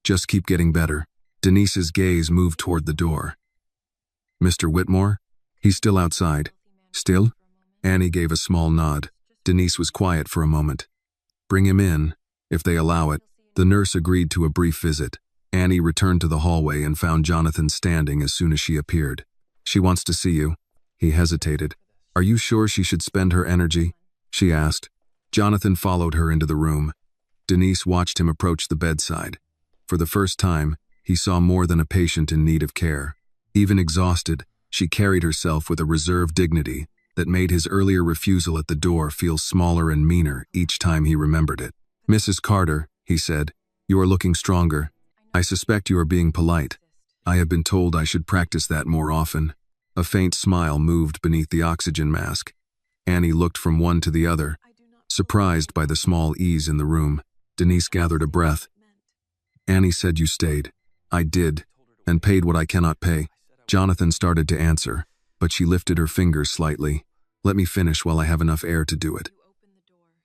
[SPEAKER 1] Just keep getting better. Denise's gaze moved toward the door. Mr. Whitmore? He's still outside. Still? Annie gave a small nod. Denise was quiet for a moment. Bring him in, if they allow it. The nurse agreed to a brief visit. Annie returned to the hallway and found Jonathan standing as soon as she appeared. She wants to see you. He hesitated. Are you sure she should spend her energy? She asked. Jonathan followed her into the room. Denise watched him approach the bedside. For the first time, he saw more than a patient in need of care. Even exhausted, she carried herself with a reserved dignity that made his earlier refusal at the door feel smaller and meaner each time he remembered it. Mrs. Carter, he said, you are looking stronger. I suspect you are being polite. I have been told I should practice that more often. A faint smile moved beneath the oxygen mask. Annie looked from one to the other, surprised by the small ease in the room. Denise gathered a breath. Annie said you stayed. I did, and paid what I cannot pay. Jonathan started to answer, but she lifted her fingers slightly. Let me finish while I have enough air to do it.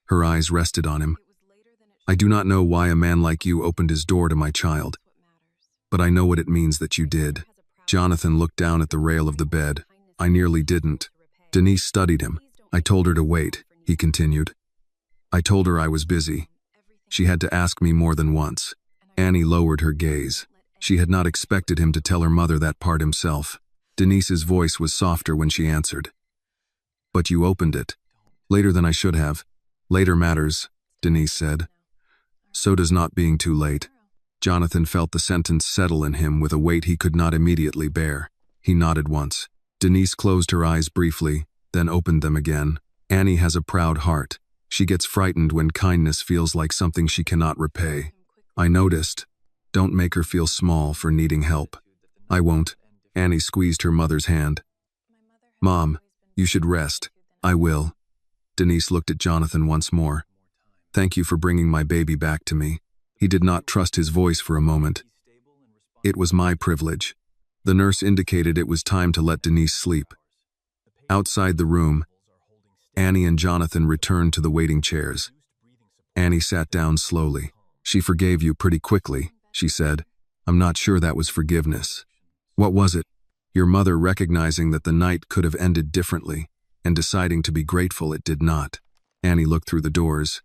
[SPEAKER 1] Her eyes rested on him. I do not know why a man like you opened his door to my child, but I know what it means that you did. Jonathan looked down at the rail of the bed. I nearly didn't. Denise studied him. I told her to wait, he continued. I told her I was busy. She had to ask me more than once. Annie lowered her gaze. She had not expected him to tell her mother that part himself. Denise's voice was softer when she answered. But you opened it. Later than I should have. Later matters, Denise said. So does not being too late. Jonathan felt the sentence settle in him with a weight he could not immediately bear. He nodded once. Denise closed her eyes briefly, then opened them again. Annie has a proud heart. She gets frightened when kindness feels like something she cannot repay. I noticed. Don't make her feel small for needing help. I won't. Annie squeezed her mother's hand. Mom, you should rest. I will. Denise looked at Jonathan once more. Thank you for bringing my baby back to me. He did not trust his voice for a moment. It was my privilege. The nurse indicated it was time to let Denise sleep. Outside the room, Annie and Jonathan returned to the waiting chairs. Annie sat down slowly. She forgave you pretty quickly, she said. I'm not sure that was forgiveness. What was it? Your mother recognizing that the night could have ended differently, and deciding to be grateful it did not. Annie looked through the doors.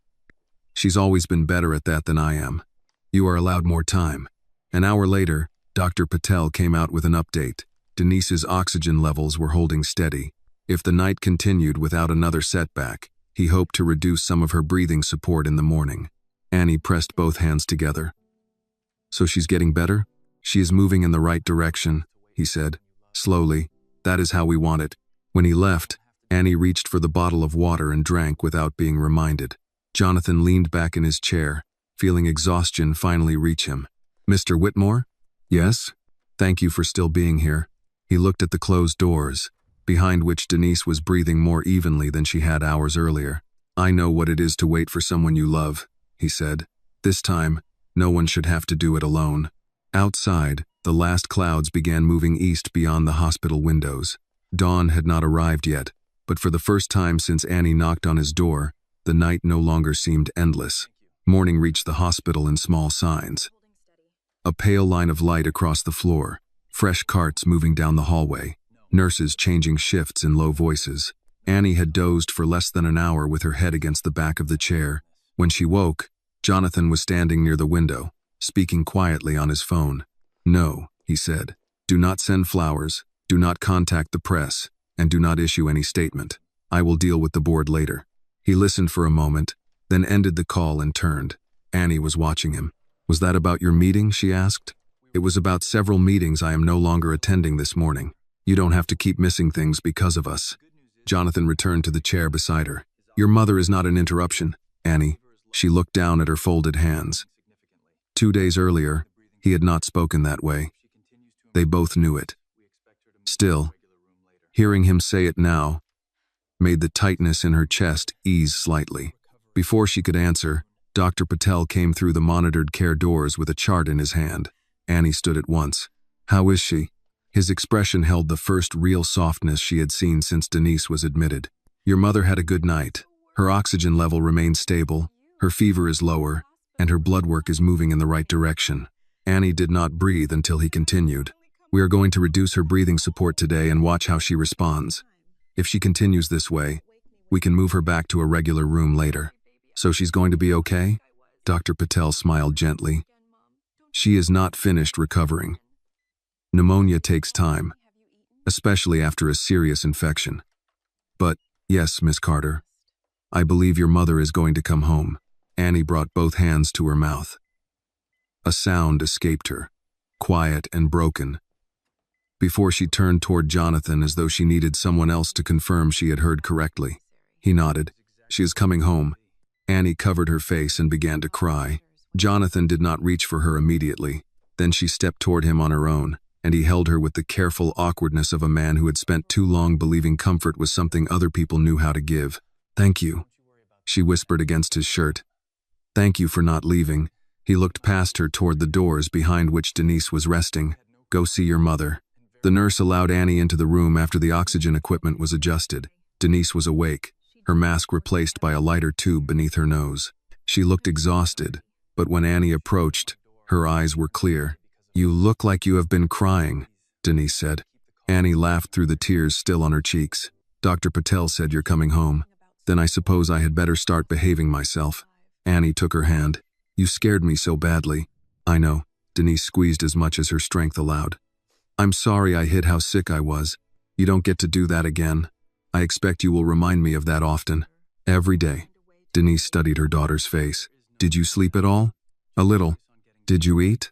[SPEAKER 1] She's always been better at that than I am. You are allowed more time. An hour later, Dr. Patel came out with an update. Denise's oxygen levels were holding steady. If the night continued without another setback, he hoped to reduce some of her breathing support in the morning. Annie pressed both hands together. So she's getting better? She is moving in the right direction, he said. Slowly. That is how we want it. When he left, Annie reached for the bottle of water and drank without being reminded. Jonathan leaned back in his chair, feeling exhaustion finally reach him. Mr. Whitmore? Yes? Thank you for still being here. He looked at the closed doors, behind which Denise was breathing more evenly than she had hours earlier. I know what it is to wait for someone you love, he said. This time, no one should have to do it alone. Outside, the last clouds began moving east beyond the hospital windows. Dawn had not arrived yet, but for the first time since Annie knocked on his door, the night no longer seemed endless. Morning reached the hospital in small signs. A pale line of light across the floor, fresh carts moving down the hallway, nurses changing shifts in low voices. Annie had dozed for less than an hour with her head against the back of the chair. When she woke, Jonathan was standing near the window, speaking quietly on his phone. No, he said. Do not send flowers, do not contact the press, and do not issue any statement. I will deal with the board later. He listened for a moment, then ended the call and turned. Annie was watching him. Was that about your meeting, she asked. It was about several meetings I am no longer attending this morning. You don't have to keep missing things because of us. Jonathan returned to the chair beside her. Your mother is not an interruption, Annie. She looked down at her folded hands. 2 days earlier, he had not spoken that way. They both knew it. Still, hearing him say it now made the tightness in her chest ease slightly. Before she could answer, Dr. Patel came through the monitored care doors with a chart in his hand. Annie stood at once. How is she? His expression held the first real softness she had seen since Denise was admitted. Your mother had a good night. Her oxygen level remains stable, her fever is lower, and her blood work is moving in the right direction. Annie did not breathe until he continued. We are going to reduce her breathing support today and watch how she responds. If she continues this way, we can move her back to a regular room later. So she's going to be okay? Dr. Patel smiled gently. She is not finished recovering. Pneumonia takes time, especially after a serious infection. But, yes, Miss Carter, I believe your mother is going to come home. Annie brought both hands to her mouth. A sound escaped her, quiet and broken, before she turned toward Jonathan as though she needed someone else to confirm she had heard correctly. He nodded. She is coming home. Annie covered her face and began to cry. Jonathan did not reach for her immediately. Then she stepped toward him on her own, and he held her with the careful awkwardness of a man who had spent too long believing comfort was something other people knew how to give. Thank you, she whispered against his shirt. Thank you for not leaving. He looked past her toward the doors behind which Denise was resting. Go see your mother. The nurse allowed Annie into the room after the oxygen equipment was adjusted. Denise was awake, her mask replaced by a lighter tube beneath her nose. She looked exhausted, but when Annie approached, her eyes were clear. "You look like you have been crying," Denise said. Annie laughed through the tears still on her cheeks. "Dr. Patel said you're coming home. Then I suppose I had better start behaving myself." Annie took her hand. "You scared me so badly." "I know." Denise squeezed as much as her strength allowed. "I'm sorry I hid how sick I was. You don't get to do that again. I expect you will remind me of that often. Every day." Denise studied her daughter's face. "Did you sleep at all?" "A little." "Did you eat?"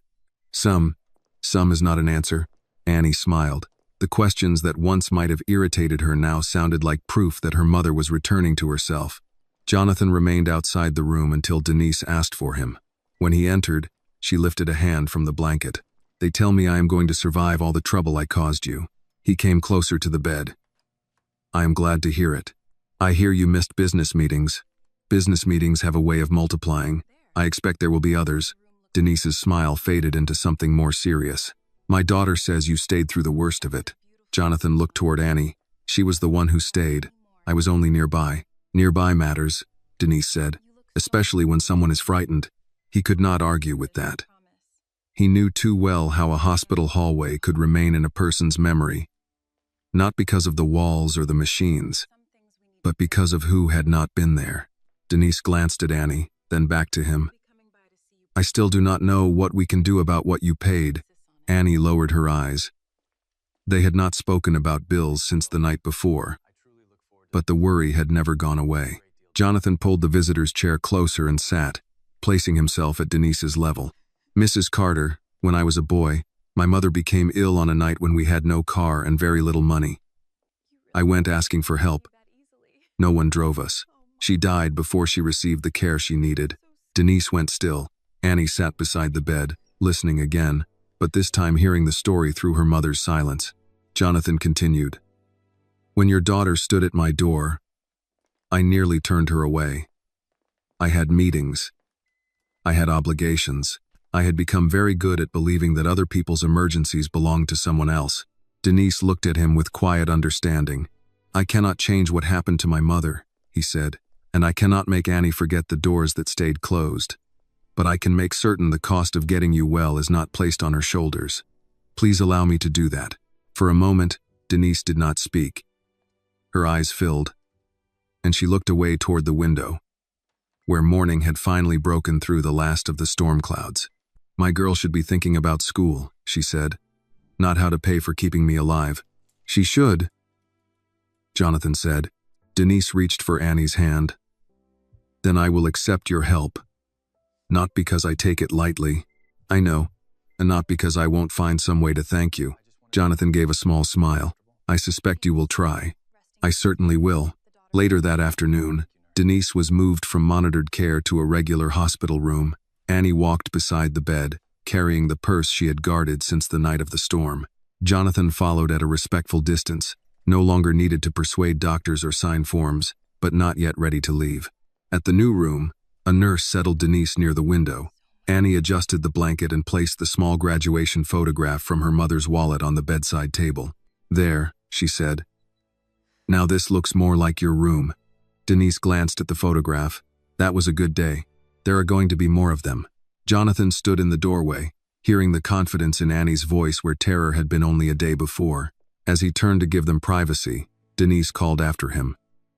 [SPEAKER 1] "Some." "Some is not an answer." Annie smiled. The questions that once might have irritated her now sounded like proof that her mother was returning to herself. Jonathan remained outside the room until Denise asked for him. When he entered, she lifted a hand from the blanket. "They tell me I am going to survive all the trouble I caused you." He came closer to the bed. "I am glad to hear it. I hear you missed business meetings. Business meetings have a way of multiplying. I expect there will be others." Denise's smile faded into something more serious. "My daughter says you stayed through the worst of it." Jonathan looked toward Annie. "She was the one who stayed. I was only nearby." "Nearby matters," Denise said, "especially when someone is frightened." He could not argue with that. He knew too well how a hospital hallway could remain in a person's memory, not because of the walls or the machines, but because of who had not been there. Denise glanced at Annie, then back to him. "I still do not know what we can do about what you paid." Annie lowered her eyes. They had not spoken about bills since the night before, but the worry had never gone away. Jonathan pulled the visitor's chair closer and sat, placing himself at Denise's level. "Mrs. Carter, when I was a boy, my mother became ill on a night when we had no car and very little money. I went asking for help. No one drove us. She died before she received the care she needed." Denise went still. Annie sat beside the bed, listening again, but this time hearing the story through her mother's silence. Jonathan continued. "When your daughter stood at my door, I nearly turned her away. I had meetings. I had obligations. I had become very good at believing that other people's emergencies belonged to someone else." Denise looked at him with quiet understanding. "I cannot change what happened to my mother," he said, "and I cannot make Annie forget the doors that stayed closed. But I can make certain the cost of getting you well is not placed on her shoulders. Please allow me to do that." For a moment, Denise did not speak. Her eyes filled, and she looked away toward the window, where morning had finally broken through the last of the storm clouds. "My girl should be thinking about school," she said, "not how to pay for keeping me alive." "She should," Jonathan said. Denise reached for Annie's hand. "Then I will accept your help. Not because I take it lightly, I know, and not because I won't find some way to thank you." Jonathan gave a small smile. "I suspect you will try." "I certainly will." Later that afternoon, Denise was moved from monitored care to a regular hospital room. Annie walked beside the bed, carrying the purse she had guarded since the night of the storm. Jonathan followed at a respectful distance, no longer needed to persuade doctors or sign forms, but not yet ready to leave. At the new room, a nurse settled Denise near the window. Annie adjusted the blanket and placed the small graduation photograph from her mother's wallet on the bedside table. "There," she said. "Now this looks more like your room." Denise glanced at the photograph. "That was a good day. There are going to be more of them." Jonathan stood in the doorway, hearing the confidence in Annie's voice where terror had been only a day before. As he turned to give them privacy, Denise called after him.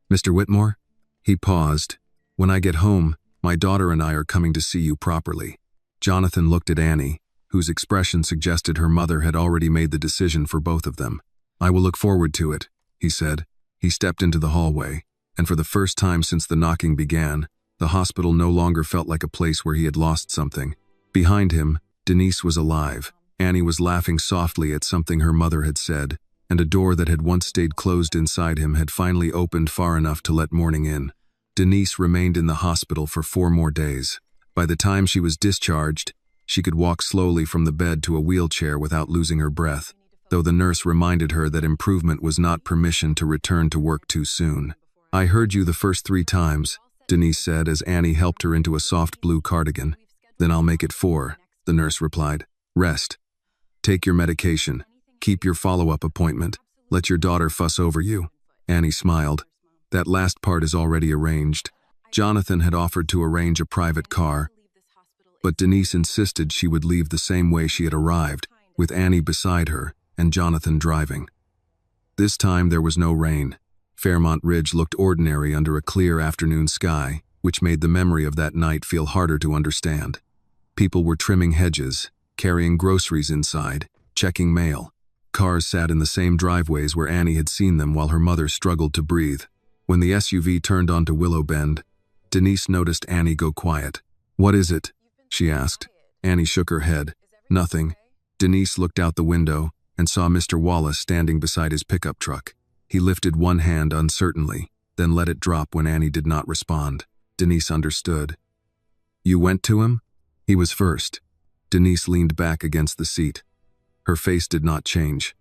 [SPEAKER 1] "Mr. Whitmore?" He paused. "When I get home, my daughter and I are coming to see you properly." Jonathan looked at Annie, whose expression suggested her mother had already made the decision for both of them. "I will look forward to it," he said. He stepped into the hallway, and for the first time since the knocking began, the hospital no longer felt like a place where he had lost something. Behind him, Denise was alive. Annie was laughing softly at something her mother had said, and a door that had once stayed closed inside him had finally opened far enough to let morning in. Denise remained in the hospital for 4 more days. By the time she was discharged, she could walk slowly from the bed to a wheelchair without losing her breath, though the nurse reminded her that improvement was not permission to return to work too soon. "I heard you the first 3 times, Denise said as Annie helped her into a soft blue cardigan. "Then I'll make it 4, the nurse replied. "Rest. Take your medication. Keep your follow-up appointment. Let your daughter fuss over you." Annie smiled. "That last part is already arranged." Jonathan had offered to arrange a private car, but Denise insisted she would leave the same way she had arrived, with Annie beside her and Jonathan driving. This time there was no rain. Fairmont Ridge looked ordinary under a clear afternoon sky, which made the memory of that night feel harder to understand. People were trimming hedges, carrying groceries inside, checking mail. Cars sat in the same driveways where Annie had seen them while her mother struggled to breathe. When the SUV turned onto Willow Bend, Denise noticed Annie go quiet. "What is it?" she asked. Annie shook her head. "Nothing." Denise looked out the window and saw Mr. Wallace standing beside his pickup truck. He lifted one hand uncertainly, then let it drop when Annie did not respond. Denise understood. "You went to him?" "He was first." Denise leaned back against the seat. Her face did not change,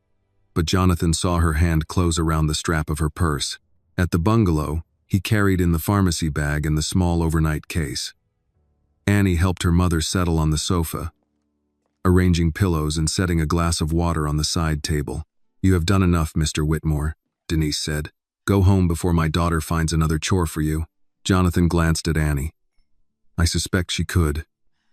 [SPEAKER 1] but Jonathan saw her hand close around the strap of her purse. At the bungalow, he carried in the pharmacy bag and the small overnight case. Annie helped her mother settle on the sofa, arranging pillows and setting a glass of water on the side table. "You have done enough, Mr. Whitmore," Denise said. "Go home before my daughter finds another chore for you." Jonathan glanced at Annie. "I suspect she could."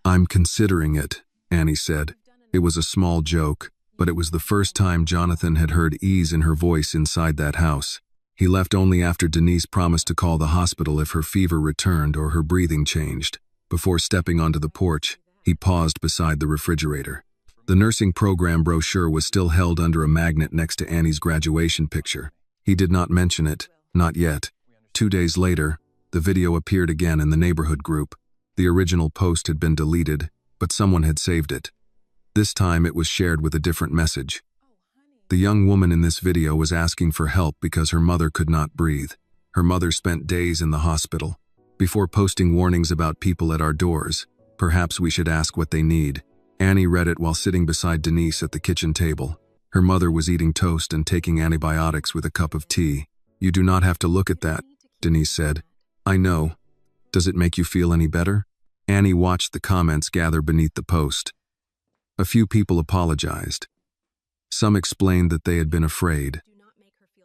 [SPEAKER 1] "I'm considering it," Annie said. It was a small joke, but it was the first time Jonathan had heard ease in her voice inside that house. He left only after Denise promised to call the hospital if her fever returned or her breathing changed. Before stepping onto the porch, he paused beside the refrigerator. The nursing program brochure was still held under a magnet next to Annie's graduation picture. He did not mention it, not yet. 2 days later, the video appeared again in the neighborhood group. The original post had been deleted, but someone had saved it. This time it was shared with a different message. The young woman in this video was asking for help because her mother could not breathe. Her mother spent days in the hospital. "Before posting warnings about people at our doors, perhaps we should ask what they need." Annie read it while sitting beside Denise at the kitchen table. Her mother was eating toast and taking antibiotics with a cup of tea. "You do not have to look at that," Denise said. "I know. Does it make you feel any better?" Annie watched the comments gather beneath the post. A few people apologized. Some explained that they had been afraid.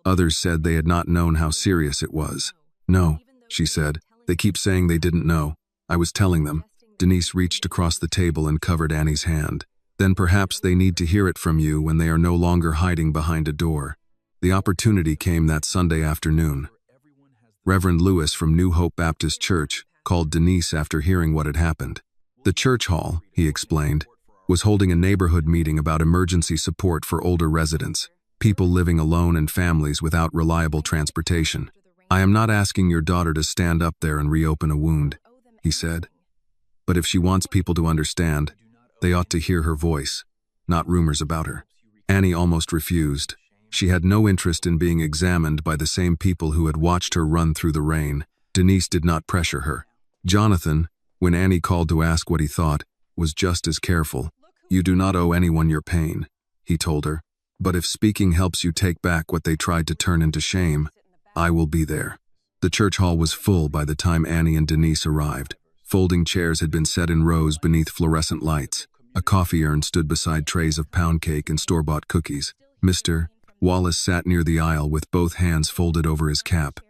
[SPEAKER 1] Others said they had not known how serious it was. "No," she said. "They keep saying they didn't know. I was telling them." Denise reached across the table and covered Annie's hand. "Then perhaps they need to hear it from you when they are no longer hiding behind a door." The opportunity came that Sunday afternoon. Reverend Lewis from New Hope Baptist Church called Denise after hearing what had happened. The church hall, he explained, was holding a neighborhood meeting about emergency support for older residents, people living alone and families without reliable transportation. "I am not asking your daughter to stand up there and reopen a wound," he said. "But if she wants people to understand, they ought to hear her voice, not rumors about her." Annie almost refused. She had no interest in being examined by the same people who had watched her run through the rain. Denise did not pressure her. Jonathan, when Annie called to ask what he thought, was just as careful. "You do not owe anyone your pain," he told her. "But if speaking helps you take back what they tried to turn into shame, I will be there." The church hall was full by the time Annie and Denise arrived. Folding chairs had been set in rows beneath fluorescent lights. A coffee urn stood beside trays of pound cake and store-bought cookies. Mr. Wallace sat near the aisle with both hands folded over his cap.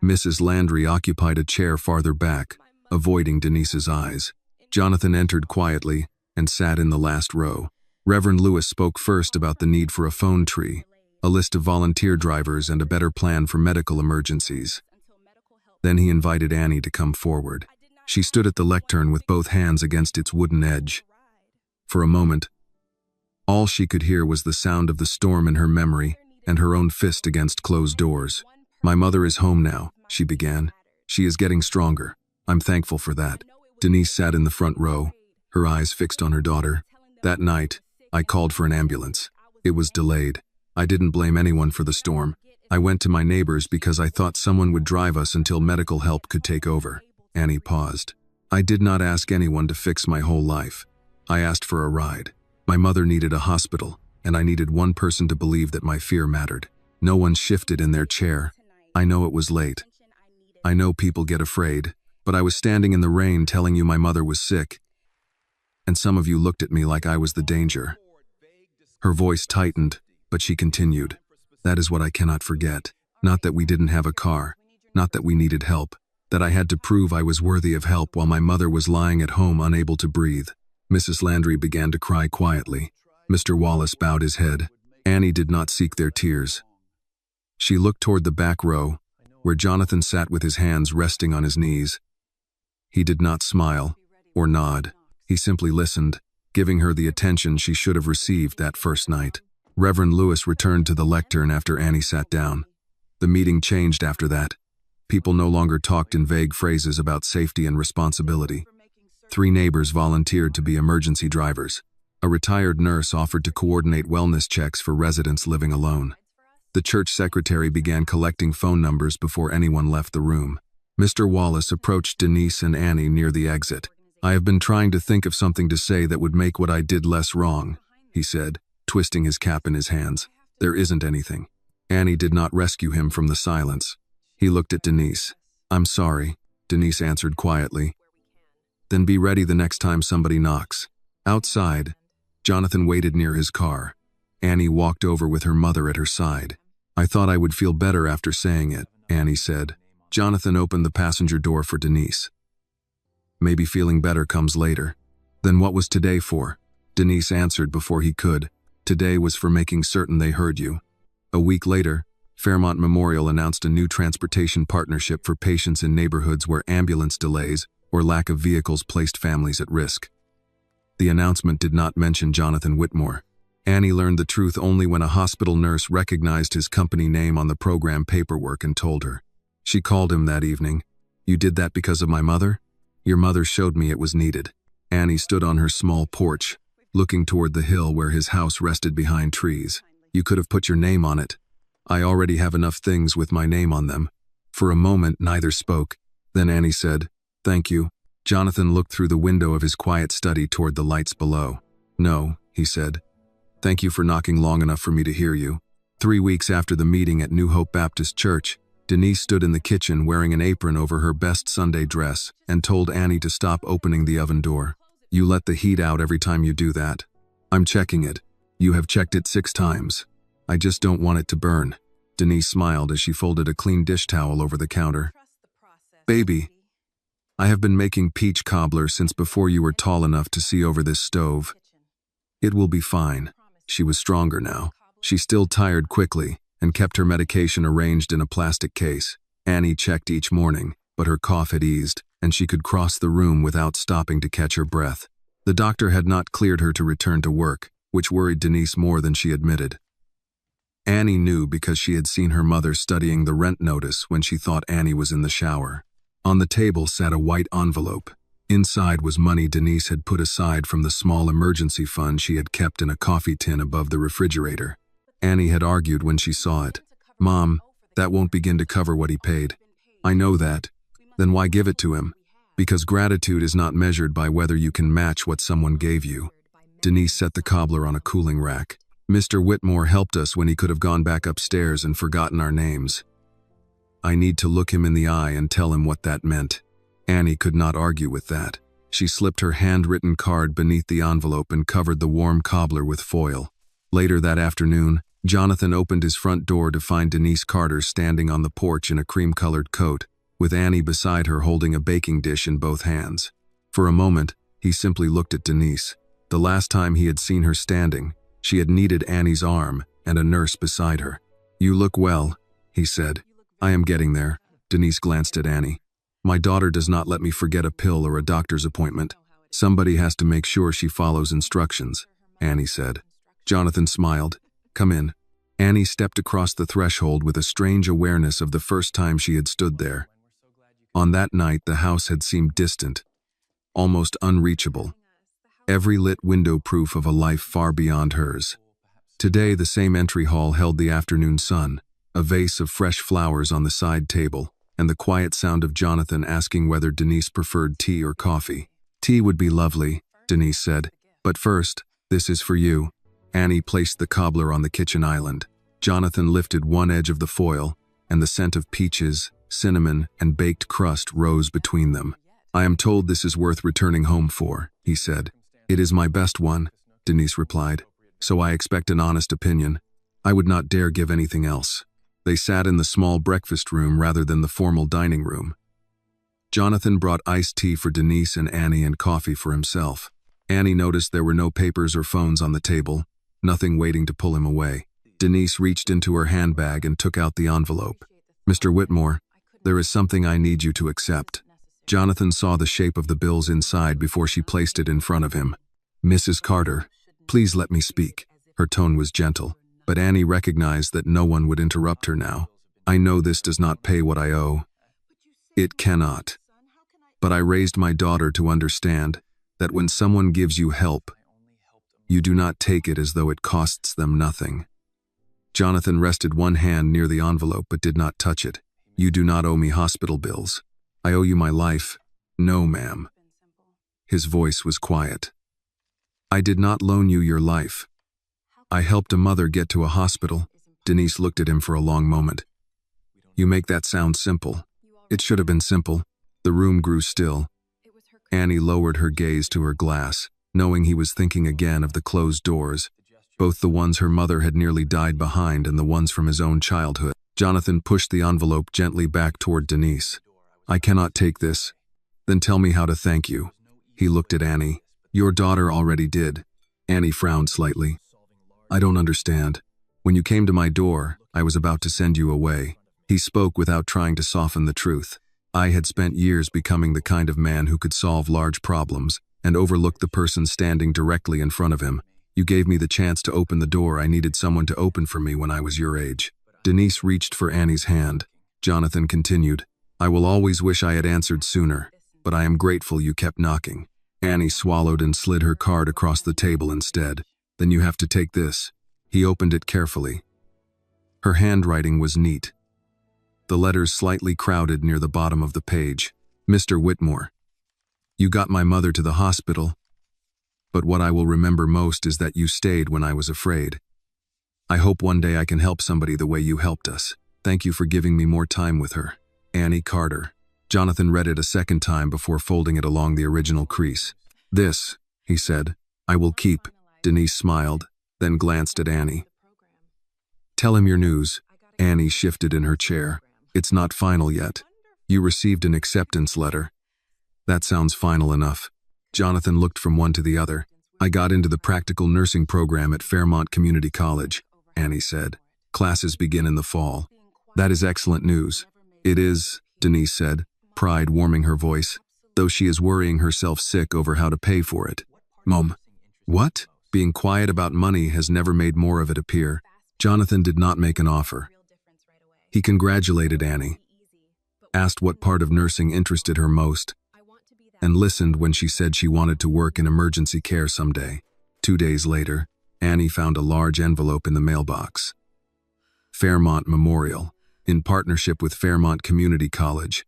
[SPEAKER 1] Mrs. Landry occupied a chair farther back, avoiding Denise's eyes. Jonathan entered quietly and sat in the last row. Reverend Lewis spoke first about the need for a phone tree, a list of volunteer drivers, and a better plan for medical emergencies. Then he invited Annie to come forward. She stood at the lectern with both hands against its wooden edge. For a moment, all she could hear was the sound of the storm in her memory and her own fist against closed doors. "My mother is home now," she began. "She is getting stronger. I'm thankful for that." Denise sat in the front row, her eyes fixed on her daughter. "That night, I called for an ambulance. It was delayed. I didn't blame anyone for the storm. I went to my neighbors because I thought someone would drive us until medical help could take over." Annie paused. "I did not ask anyone to fix my whole life. I asked for a ride. My mother needed a hospital, and I needed one person to believe that my fear mattered." No one shifted in their chair. "I know it was late. I know people get afraid, but I was standing in the rain telling you my mother was sick, and some of you looked at me like I was the danger." Her voice tightened, but she continued. "That is what I cannot forget. Not that we didn't have a car, not that we needed help, that I had to prove I was worthy of help while my mother was lying at home unable to breathe. Mrs. Landry began to cry quietly. Mr. Wallace bowed his head. Annie did not seek their tears. She looked toward the back row, where Jonathan sat with his hands resting on his knees. He did not smile or nod. He simply listened, giving her the attention she should have received that first night. Reverend Lewis returned to the lectern after Annie sat down. The meeting changed after that. People no longer talked in vague phrases about safety and responsibility. 3 neighbors volunteered to be emergency drivers. A retired nurse offered to coordinate wellness checks for residents living alone. The church secretary began collecting phone numbers before anyone left the room. Mr. Wallace approached Denise and Annie near the exit. "I have been trying to think of something to say that would make what I did less wrong," he said, twisting his cap in his hands. "There isn't anything." Annie did not rescue him from the silence. He looked at Denise. "I'm sorry," Denise answered quietly. "Then be ready the next time somebody knocks." Outside, Jonathan waited near his car. Annie walked over with her mother at her side. "I thought I would feel better after saying it," Annie said. Jonathan opened the passenger door for Denise. "Maybe feeling better comes later." "Then what was today for?" Denise answered before he could. "Today was for making certain they heard you." A week later, Fairmont Memorial announced a new transportation partnership for patients in neighborhoods where ambulance delays or lack of vehicles placed families at risk. The announcement did not mention Jonathan Whitmore. Annie learned the truth only when a hospital nurse recognized his company name on the program paperwork and told her. She called him that evening. "You did that because of my mother? Your mother showed me it was needed." Annie stood on her small porch, looking toward the hill where his house rested behind trees. "You could have put your name on it." "I already have enough things with my name on them." For a moment, neither spoke. Then Annie said, "Thank you." Jonathan looked through the window of his quiet study toward the lights below. "No," he said. "Thank you for knocking long enough for me to hear you." 3 weeks after the meeting at New Hope Baptist Church, Denise stood in the kitchen wearing an apron over her best Sunday dress and told Annie to stop opening the oven door. "You let the heat out every time you do that." "I'm checking it." "You have checked it 6 times. I just don't want it to burn." Denise smiled as she folded a clean dish towel over the counter. "Baby, I have been making peach cobbler since before you were tall enough to see over this stove. It will be fine." She was stronger now. She still tired quickly and kept her medication arranged in a plastic case. Annie checked each morning, but her cough had eased, and she could cross the room without stopping to catch her breath. The doctor had not cleared her to return to work, which worried Denise more than she admitted. Annie knew because she had seen her mother studying the rent notice when she thought Annie was in the shower. On the table sat a white envelope. Inside was money Denise had put aside from the small emergency fund she had kept in a coffee tin above the refrigerator. Annie had argued when she saw it. "Mom, that won't begin to cover what he paid." "I know that. Then why give it to him?" "Because gratitude is not measured by whether you can match what someone gave you." Denise set the cobbler on a cooling rack. "Mr. Whitmore helped us when he could have gone back upstairs and forgotten our names. I need to look him in the eye and tell him what that meant." Annie could not argue with that. She slipped her handwritten card beneath the envelope and covered the warm cobbler with foil. Later that afternoon, Jonathan opened his front door to find Denise Carter standing on the porch in a cream-colored coat, with Annie beside her holding a baking dish in both hands. For a moment, he simply looked at Denise. The last time he had seen her standing, she had needed Annie's arm and a nurse beside her. "You look well," he said. "I am getting there." Denise glanced at Annie. "My daughter does not let me forget a pill or a doctor's appointment. Somebody has to make sure she follows instructions," Annie said. Jonathan smiled. "Come in." Annie stepped across the threshold with a strange awareness of the first time she had stood there. On that night, the house had seemed distant, almost unreachable. Every lit window proof of a life far beyond hers. Today, the same entry hall held the afternoon sun, a vase of fresh flowers on the side table, and the quiet sound of Jonathan asking whether Denise preferred tea or coffee. "Tea would be lovely," Denise said. "But first, this is for you." Annie placed the cobbler on the kitchen island. Jonathan lifted one edge of the foil, and the scent of peaches, cinnamon, and baked crust rose between them. "I am told this is worth returning home for," he said. "It is my best one," Denise replied. "So I expect an honest opinion. I would not dare give anything else." They sat in the small breakfast room rather than the formal dining room. Jonathan brought iced tea for Denise and Annie and coffee for himself. Annie noticed there were no papers or phones on the table, nothing waiting to pull him away. Denise reached into her handbag and took out the envelope. "Mr. Whitmore, there is something I need you to accept." Jonathan saw the shape of the bills inside before she placed it in front of him. "Mrs. Carter, please let me speak." Her tone was gentle, but Annie recognized that no one would interrupt her now. "I know this does not pay what I owe. It cannot. But I raised my daughter to understand that when someone gives you help, you do not take it as though it costs them nothing." Jonathan rested one hand near the envelope but did not touch it. "You do not owe me hospital bills. I owe you my life." "No, ma'am." His voice was quiet. "I did not loan you your life. I helped a mother get to a hospital." Denise looked at him for a long moment. "You make that sound simple." "It should have been simple." The room grew still. Annie lowered her gaze to her glass, knowing he was thinking again of the closed doors, both the ones her mother had nearly died behind and the ones from his own childhood. Jonathan pushed the envelope gently back toward Denise. "I cannot take this." "Then tell me how to thank you." He looked at Annie. "Your daughter already did." Annie frowned slightly. "I don't understand. When you came to my door, I was about to send you away." He spoke without trying to soften the truth. "I had spent years becoming the kind of man who could solve large problems and overlook the person standing directly in front of him. You gave me the chance to open the door I needed someone to open for me when I was your age." Denise reached for Annie's hand. Jonathan continued, "I will always wish I had answered sooner, but I am grateful you kept knocking." Annie swallowed and slid her card across the table instead. "Then you have to take this." He opened it carefully. Her handwriting was neat. The letters slightly crowded near the bottom of the page. "Mr. Whitmore, you got my mother to the hospital, but what I will remember most is that you stayed when I was afraid. I hope one day I can help somebody the way you helped us. Thank you for giving me more time with her. Annie Carter." Jonathan read it a second time before folding it along the original crease. "This," he said, "I will keep." Denise smiled, then glanced at Annie. "Tell him your news." Annie shifted in her chair. "It's not final yet. You received an acceptance letter." "That sounds final enough." Jonathan looked from one to the other. "I got into the practical nursing program at Fairmont Community College," Annie said. "Classes begin in the fall." "That is excellent news." "It is," Denise said, pride warming her voice, though she is worrying herself sick over how to pay for it. "Mom." "What?" Being quiet about money has never made more of it appear. Jonathan did not make an offer. He congratulated Annie, asked what part of nursing interested her most, and listened when she said she wanted to work in emergency care someday. 2 days later, Annie found a large envelope in the mailbox. Fairmont Memorial, in partnership with Fairmont Community College,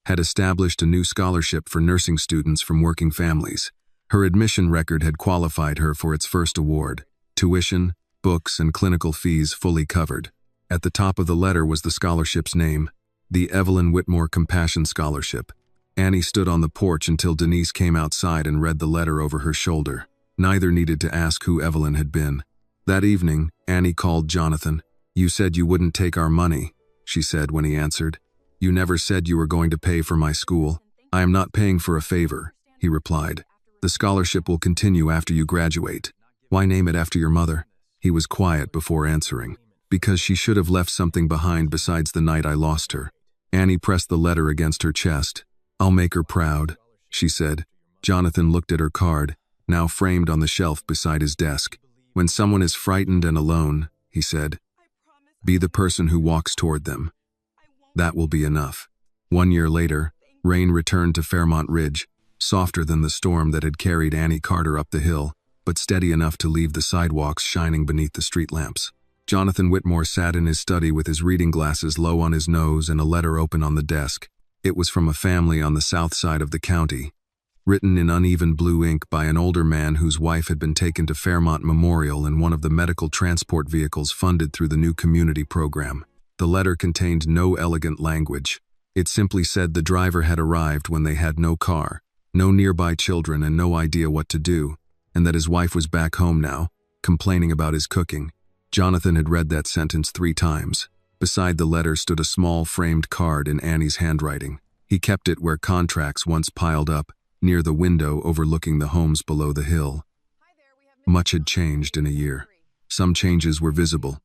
[SPEAKER 1] had established a new scholarship for nursing students from working families. Her admission record had qualified her for its first award, tuition, books, and clinical fees fully covered. At the top of the letter was the scholarship's name, the Evelyn Whitmore Compassion Scholarship. Annie stood on the porch until Denise came outside and read the letter over her shoulder. Neither needed to ask who Evelyn had been. That evening, Annie called Jonathan. "You said you wouldn't take our money," she said when he answered. "You never said you were going to pay for my school." "I am not paying for a favor," he replied. "The scholarship will continue after you graduate." "Why name it after your mother?" He was quiet before answering. "Because she should have left something behind besides the night I lost her." Annie pressed the letter against her chest. "I'll make her proud," she said. Jonathan looked at her card, now framed on the shelf beside his desk. "When someone is frightened and alone," he said, "be the person who walks toward them. That will be enough." 1 year later, rain returned to Fairmont Ridge, softer than the storm that had carried Annie Carter up the hill, but steady enough to leave the sidewalks shining beneath the street lamps. Jonathan Whitmore sat in his study with his reading glasses low on his nose and a letter open on the desk. It was from a family on the south side of the county, written in uneven blue ink by an older man whose wife had been taken to Fairmont Memorial in one of the medical transport vehicles funded through the new community program. The letter contained no elegant language. It simply said the driver had arrived when they had no car, no nearby children, and no idea what to do, and that his wife was back home now, complaining about his cooking. Jonathan had read that sentence 3 times. Beside the letter stood a small framed card in Annie's handwriting. He kept it where contracts once piled up, near the window overlooking the homes below the hill. Much had changed in a year. Some changes were visible.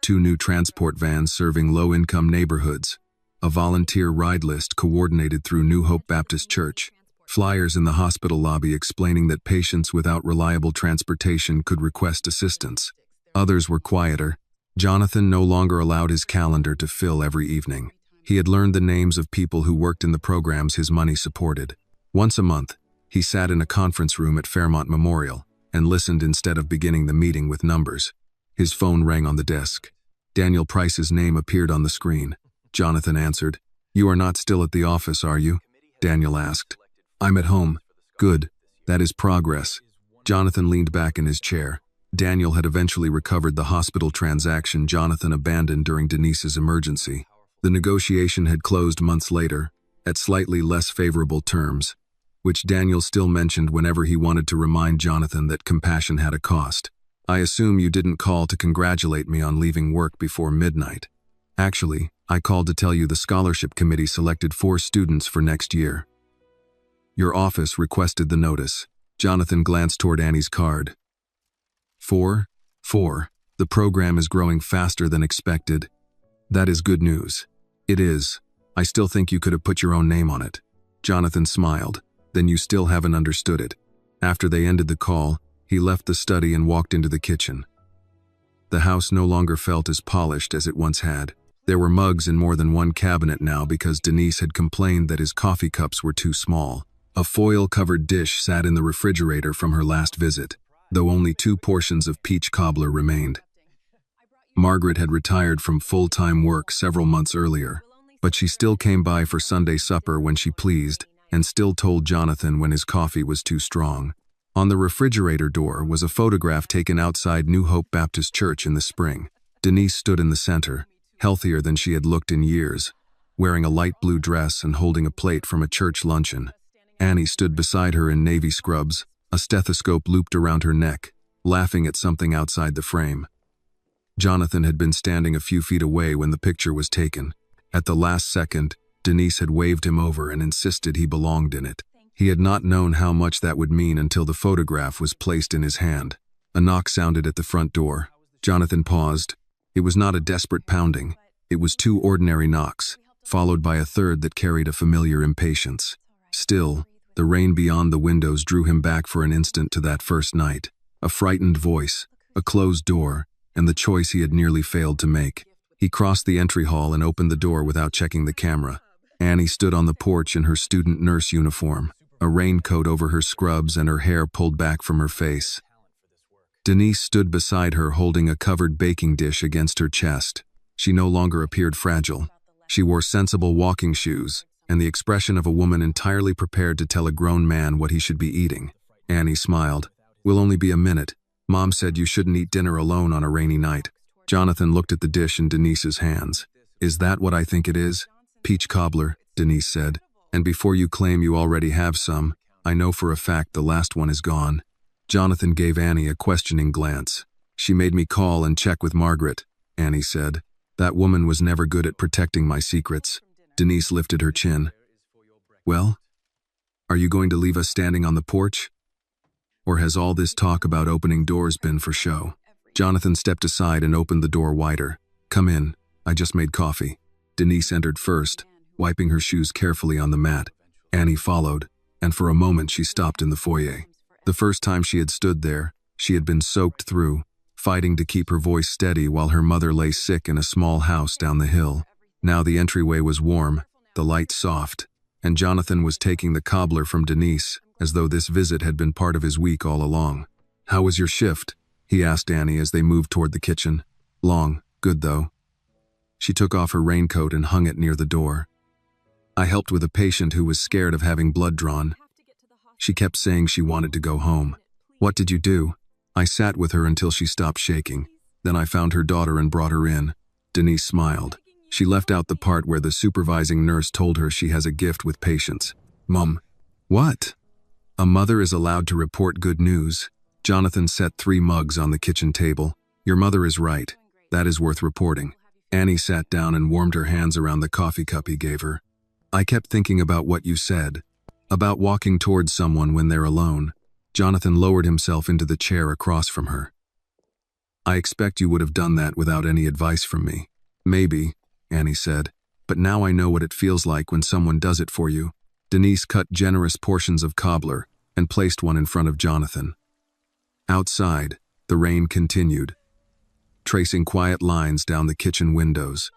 [SPEAKER 1] 2 new transport vans serving low-income neighborhoods, a volunteer ride list coordinated through New Hope Baptist Church, flyers in the hospital lobby explaining that patients without reliable transportation could request assistance. Others were quieter. Jonathan no longer allowed his calendar to fill every evening. He had learned the names of people who worked in the programs his money supported. Once a month, he sat in a conference room at Fairmont Memorial and listened instead of beginning the meeting with numbers. His phone rang on the desk. Daniel Price's name appeared on the screen. Jonathan answered. "You are not still at the office, are you?" Daniel asked. "I'm at home." "Good. That is progress." Jonathan leaned back in his chair. Daniel had eventually recovered the hospital transaction Jonathan abandoned during Denise's emergency. The negotiation had closed months later, at slightly less favorable terms, which Daniel still mentioned whenever he wanted to remind Jonathan that compassion had a cost. "I assume you didn't call to congratulate me on leaving work before midnight. Actually, I called to tell you the scholarship committee selected 4 students for next year. Your office requested the notice." Jonathan glanced toward Annie's card. 4? 4. The program is growing faster than expected. That is good news. It is. I still think you could have put your own name on it. Jonathan smiled. Then you still haven't understood it. After they ended the call, he left the study and walked into the kitchen. The house no longer felt as polished as it once had. There were mugs in more than one cabinet now because Denise had complained that his coffee cups were too small. A foil-covered dish sat in the refrigerator from her last visit, though only 2 portions of peach cobbler remained. Margaret had retired from full-time work several months earlier, but she still came by for Sunday supper when she pleased and still told Jonathan when his coffee was too strong. On the refrigerator door was a photograph taken outside New Hope Baptist Church in the spring. Denise stood in the center, healthier than she had looked in years, wearing a light blue dress and holding a plate from a church luncheon. Annie stood beside her in navy scrubs, a stethoscope looped around her neck, laughing at something outside the frame. Jonathan had been standing a few feet away when the picture was taken. At the last second, Denise had waved him over and insisted he belonged in it. He had not known how much that would mean until the photograph was placed in his hand. A knock sounded at the front door. Jonathan paused. It was not a desperate pounding. It was 2 ordinary knocks, followed by a third that carried a familiar impatience. Still, the rain beyond the windows drew him back for an instant to that first night. A frightened voice, a closed door, and the choice he had nearly failed to make. He crossed the entry hall and opened the door without checking the camera. Annie stood on the porch in her student nurse uniform, a raincoat over her scrubs and her hair pulled back from her face. Denise stood beside her holding a covered baking dish against her chest. She no longer appeared fragile. She wore sensible walking shoes and the expression of a woman entirely prepared to tell a grown man what he should be eating. Annie smiled. "We'll only be a minute. Mom said you shouldn't eat dinner alone on a rainy night." Jonathan looked at the dish in Denise's hands. "Is that what I think it is?" "Peach cobbler," Denise said. "And before you claim you already have some, I know for a fact the last one is gone." Jonathan gave Annie a questioning glance. "She made me call and check with Margaret," Annie said. "That woman was never good at protecting my secrets." Denise lifted her chin. "Well, are you going to leave us standing on the porch? Or has all this talk about opening doors been for show?" Jonathan stepped aside and opened the door wider. "Come in. I just made coffee." Denise entered first, wiping her shoes carefully on the mat. Annie followed, and for a moment she stopped in the foyer. The first time she had stood there, she had been soaked through, fighting to keep her voice steady while her mother lay sick in a small house down the hill. Now the entryway was warm, the light soft, and Jonathan was taking the cobbler from Denise, as though this visit had been part of his week all along. "How was your shift?" he asked Annie as they moved toward the kitchen. "Long, good though." She took off her raincoat and hung it near the door. "I helped with a patient who was scared of having blood drawn. She kept saying she wanted to go home." "What did you do?" "I sat with her until she stopped shaking. Then I found her daughter and brought her in." Denise smiled. She left out the part where the supervising nurse told her she has a gift with patients. "Mum." "What?" "A mother is allowed to report good news." Jonathan set 3 mugs on the kitchen table. "Your mother is right. That is worth reporting." Annie sat down and warmed her hands around the coffee cup he gave her. I kept thinking about what you said, about walking towards someone when they're alone. Jonathan lowered himself into the chair across from her. I expect you would have done that without any advice from me. Maybe, Annie said, but now I know what it feels like when someone does it for you. Denise cut generous portions of cobbler and placed one in front of Jonathan. Outside, the rain continued, tracing quiet lines down the kitchen windows.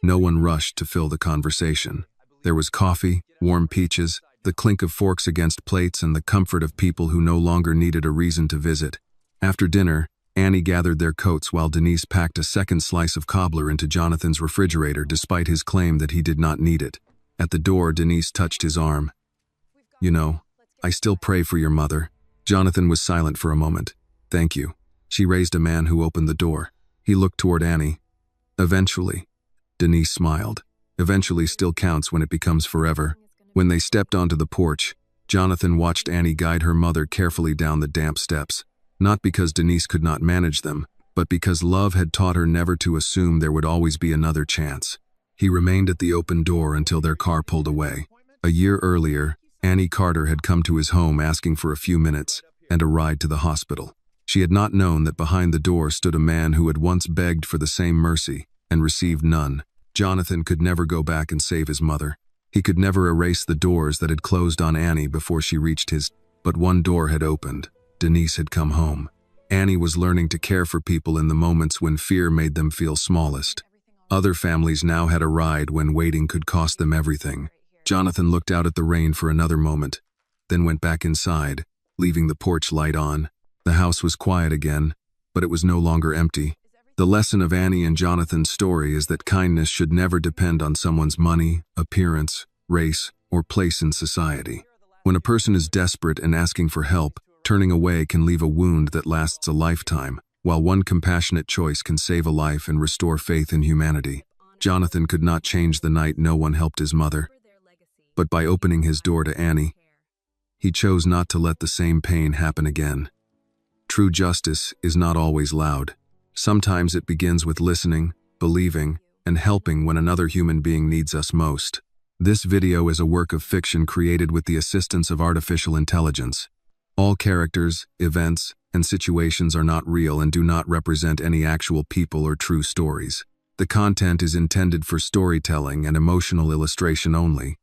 [SPEAKER 1] No one rushed to fill the conversation. There was coffee, warm peaches, the clink of forks against plates, and the comfort of people who no longer needed a reason to visit. After dinner, Annie gathered their coats while Denise packed a second slice of cobbler into Jonathan's refrigerator despite his claim that he did not need it. At the door, Denise touched his arm. You know, I still pray for your mother. Jonathan was silent for a moment. Thank you. She raised a man who opened the door. He looked toward Annie. Eventually. Denise smiled. Eventually still counts when it becomes forever. When they stepped onto the porch, Jonathan watched Annie guide her mother carefully down the damp steps. Not because Denise could not manage them, but because love had taught her never to assume there would always be another chance. He remained at the open door until their car pulled away. A year earlier, Annie Carter had come to his home asking for a few minutes and a ride to the hospital. She had not known that behind the door stood a man who had once begged for the same mercy and received none. Jonathan could never go back and save his mother. He could never erase the doors that had closed on Annie before she reached his. But one door had opened. Denise had come home. Annie was learning to care for people in the moments when fear made them feel smallest. Other families now had a ride when waiting could cost them everything. Jonathan looked out at the rain for another moment, then went back inside, leaving the porch light on. The house was quiet again, but it was no longer empty. The lesson of Annie and Jonathan's story is that kindness should never depend on someone's money, appearance, race, or place in society. When a person is desperate and asking for help, turning away can leave a wound that lasts a lifetime, while one compassionate choice can save a life and restore faith in humanity. Jonathan could not change the night no one helped his mother, but by opening his door to Annie, he chose not to let the same pain happen again. True justice is not always loud. Sometimes it begins with listening, believing, and helping when another human being needs us most. This video is a work of fiction created with the assistance of artificial intelligence. All characters, events, and situations are not real and do not represent any actual people or true stories. The content is intended for storytelling and emotional illustration only.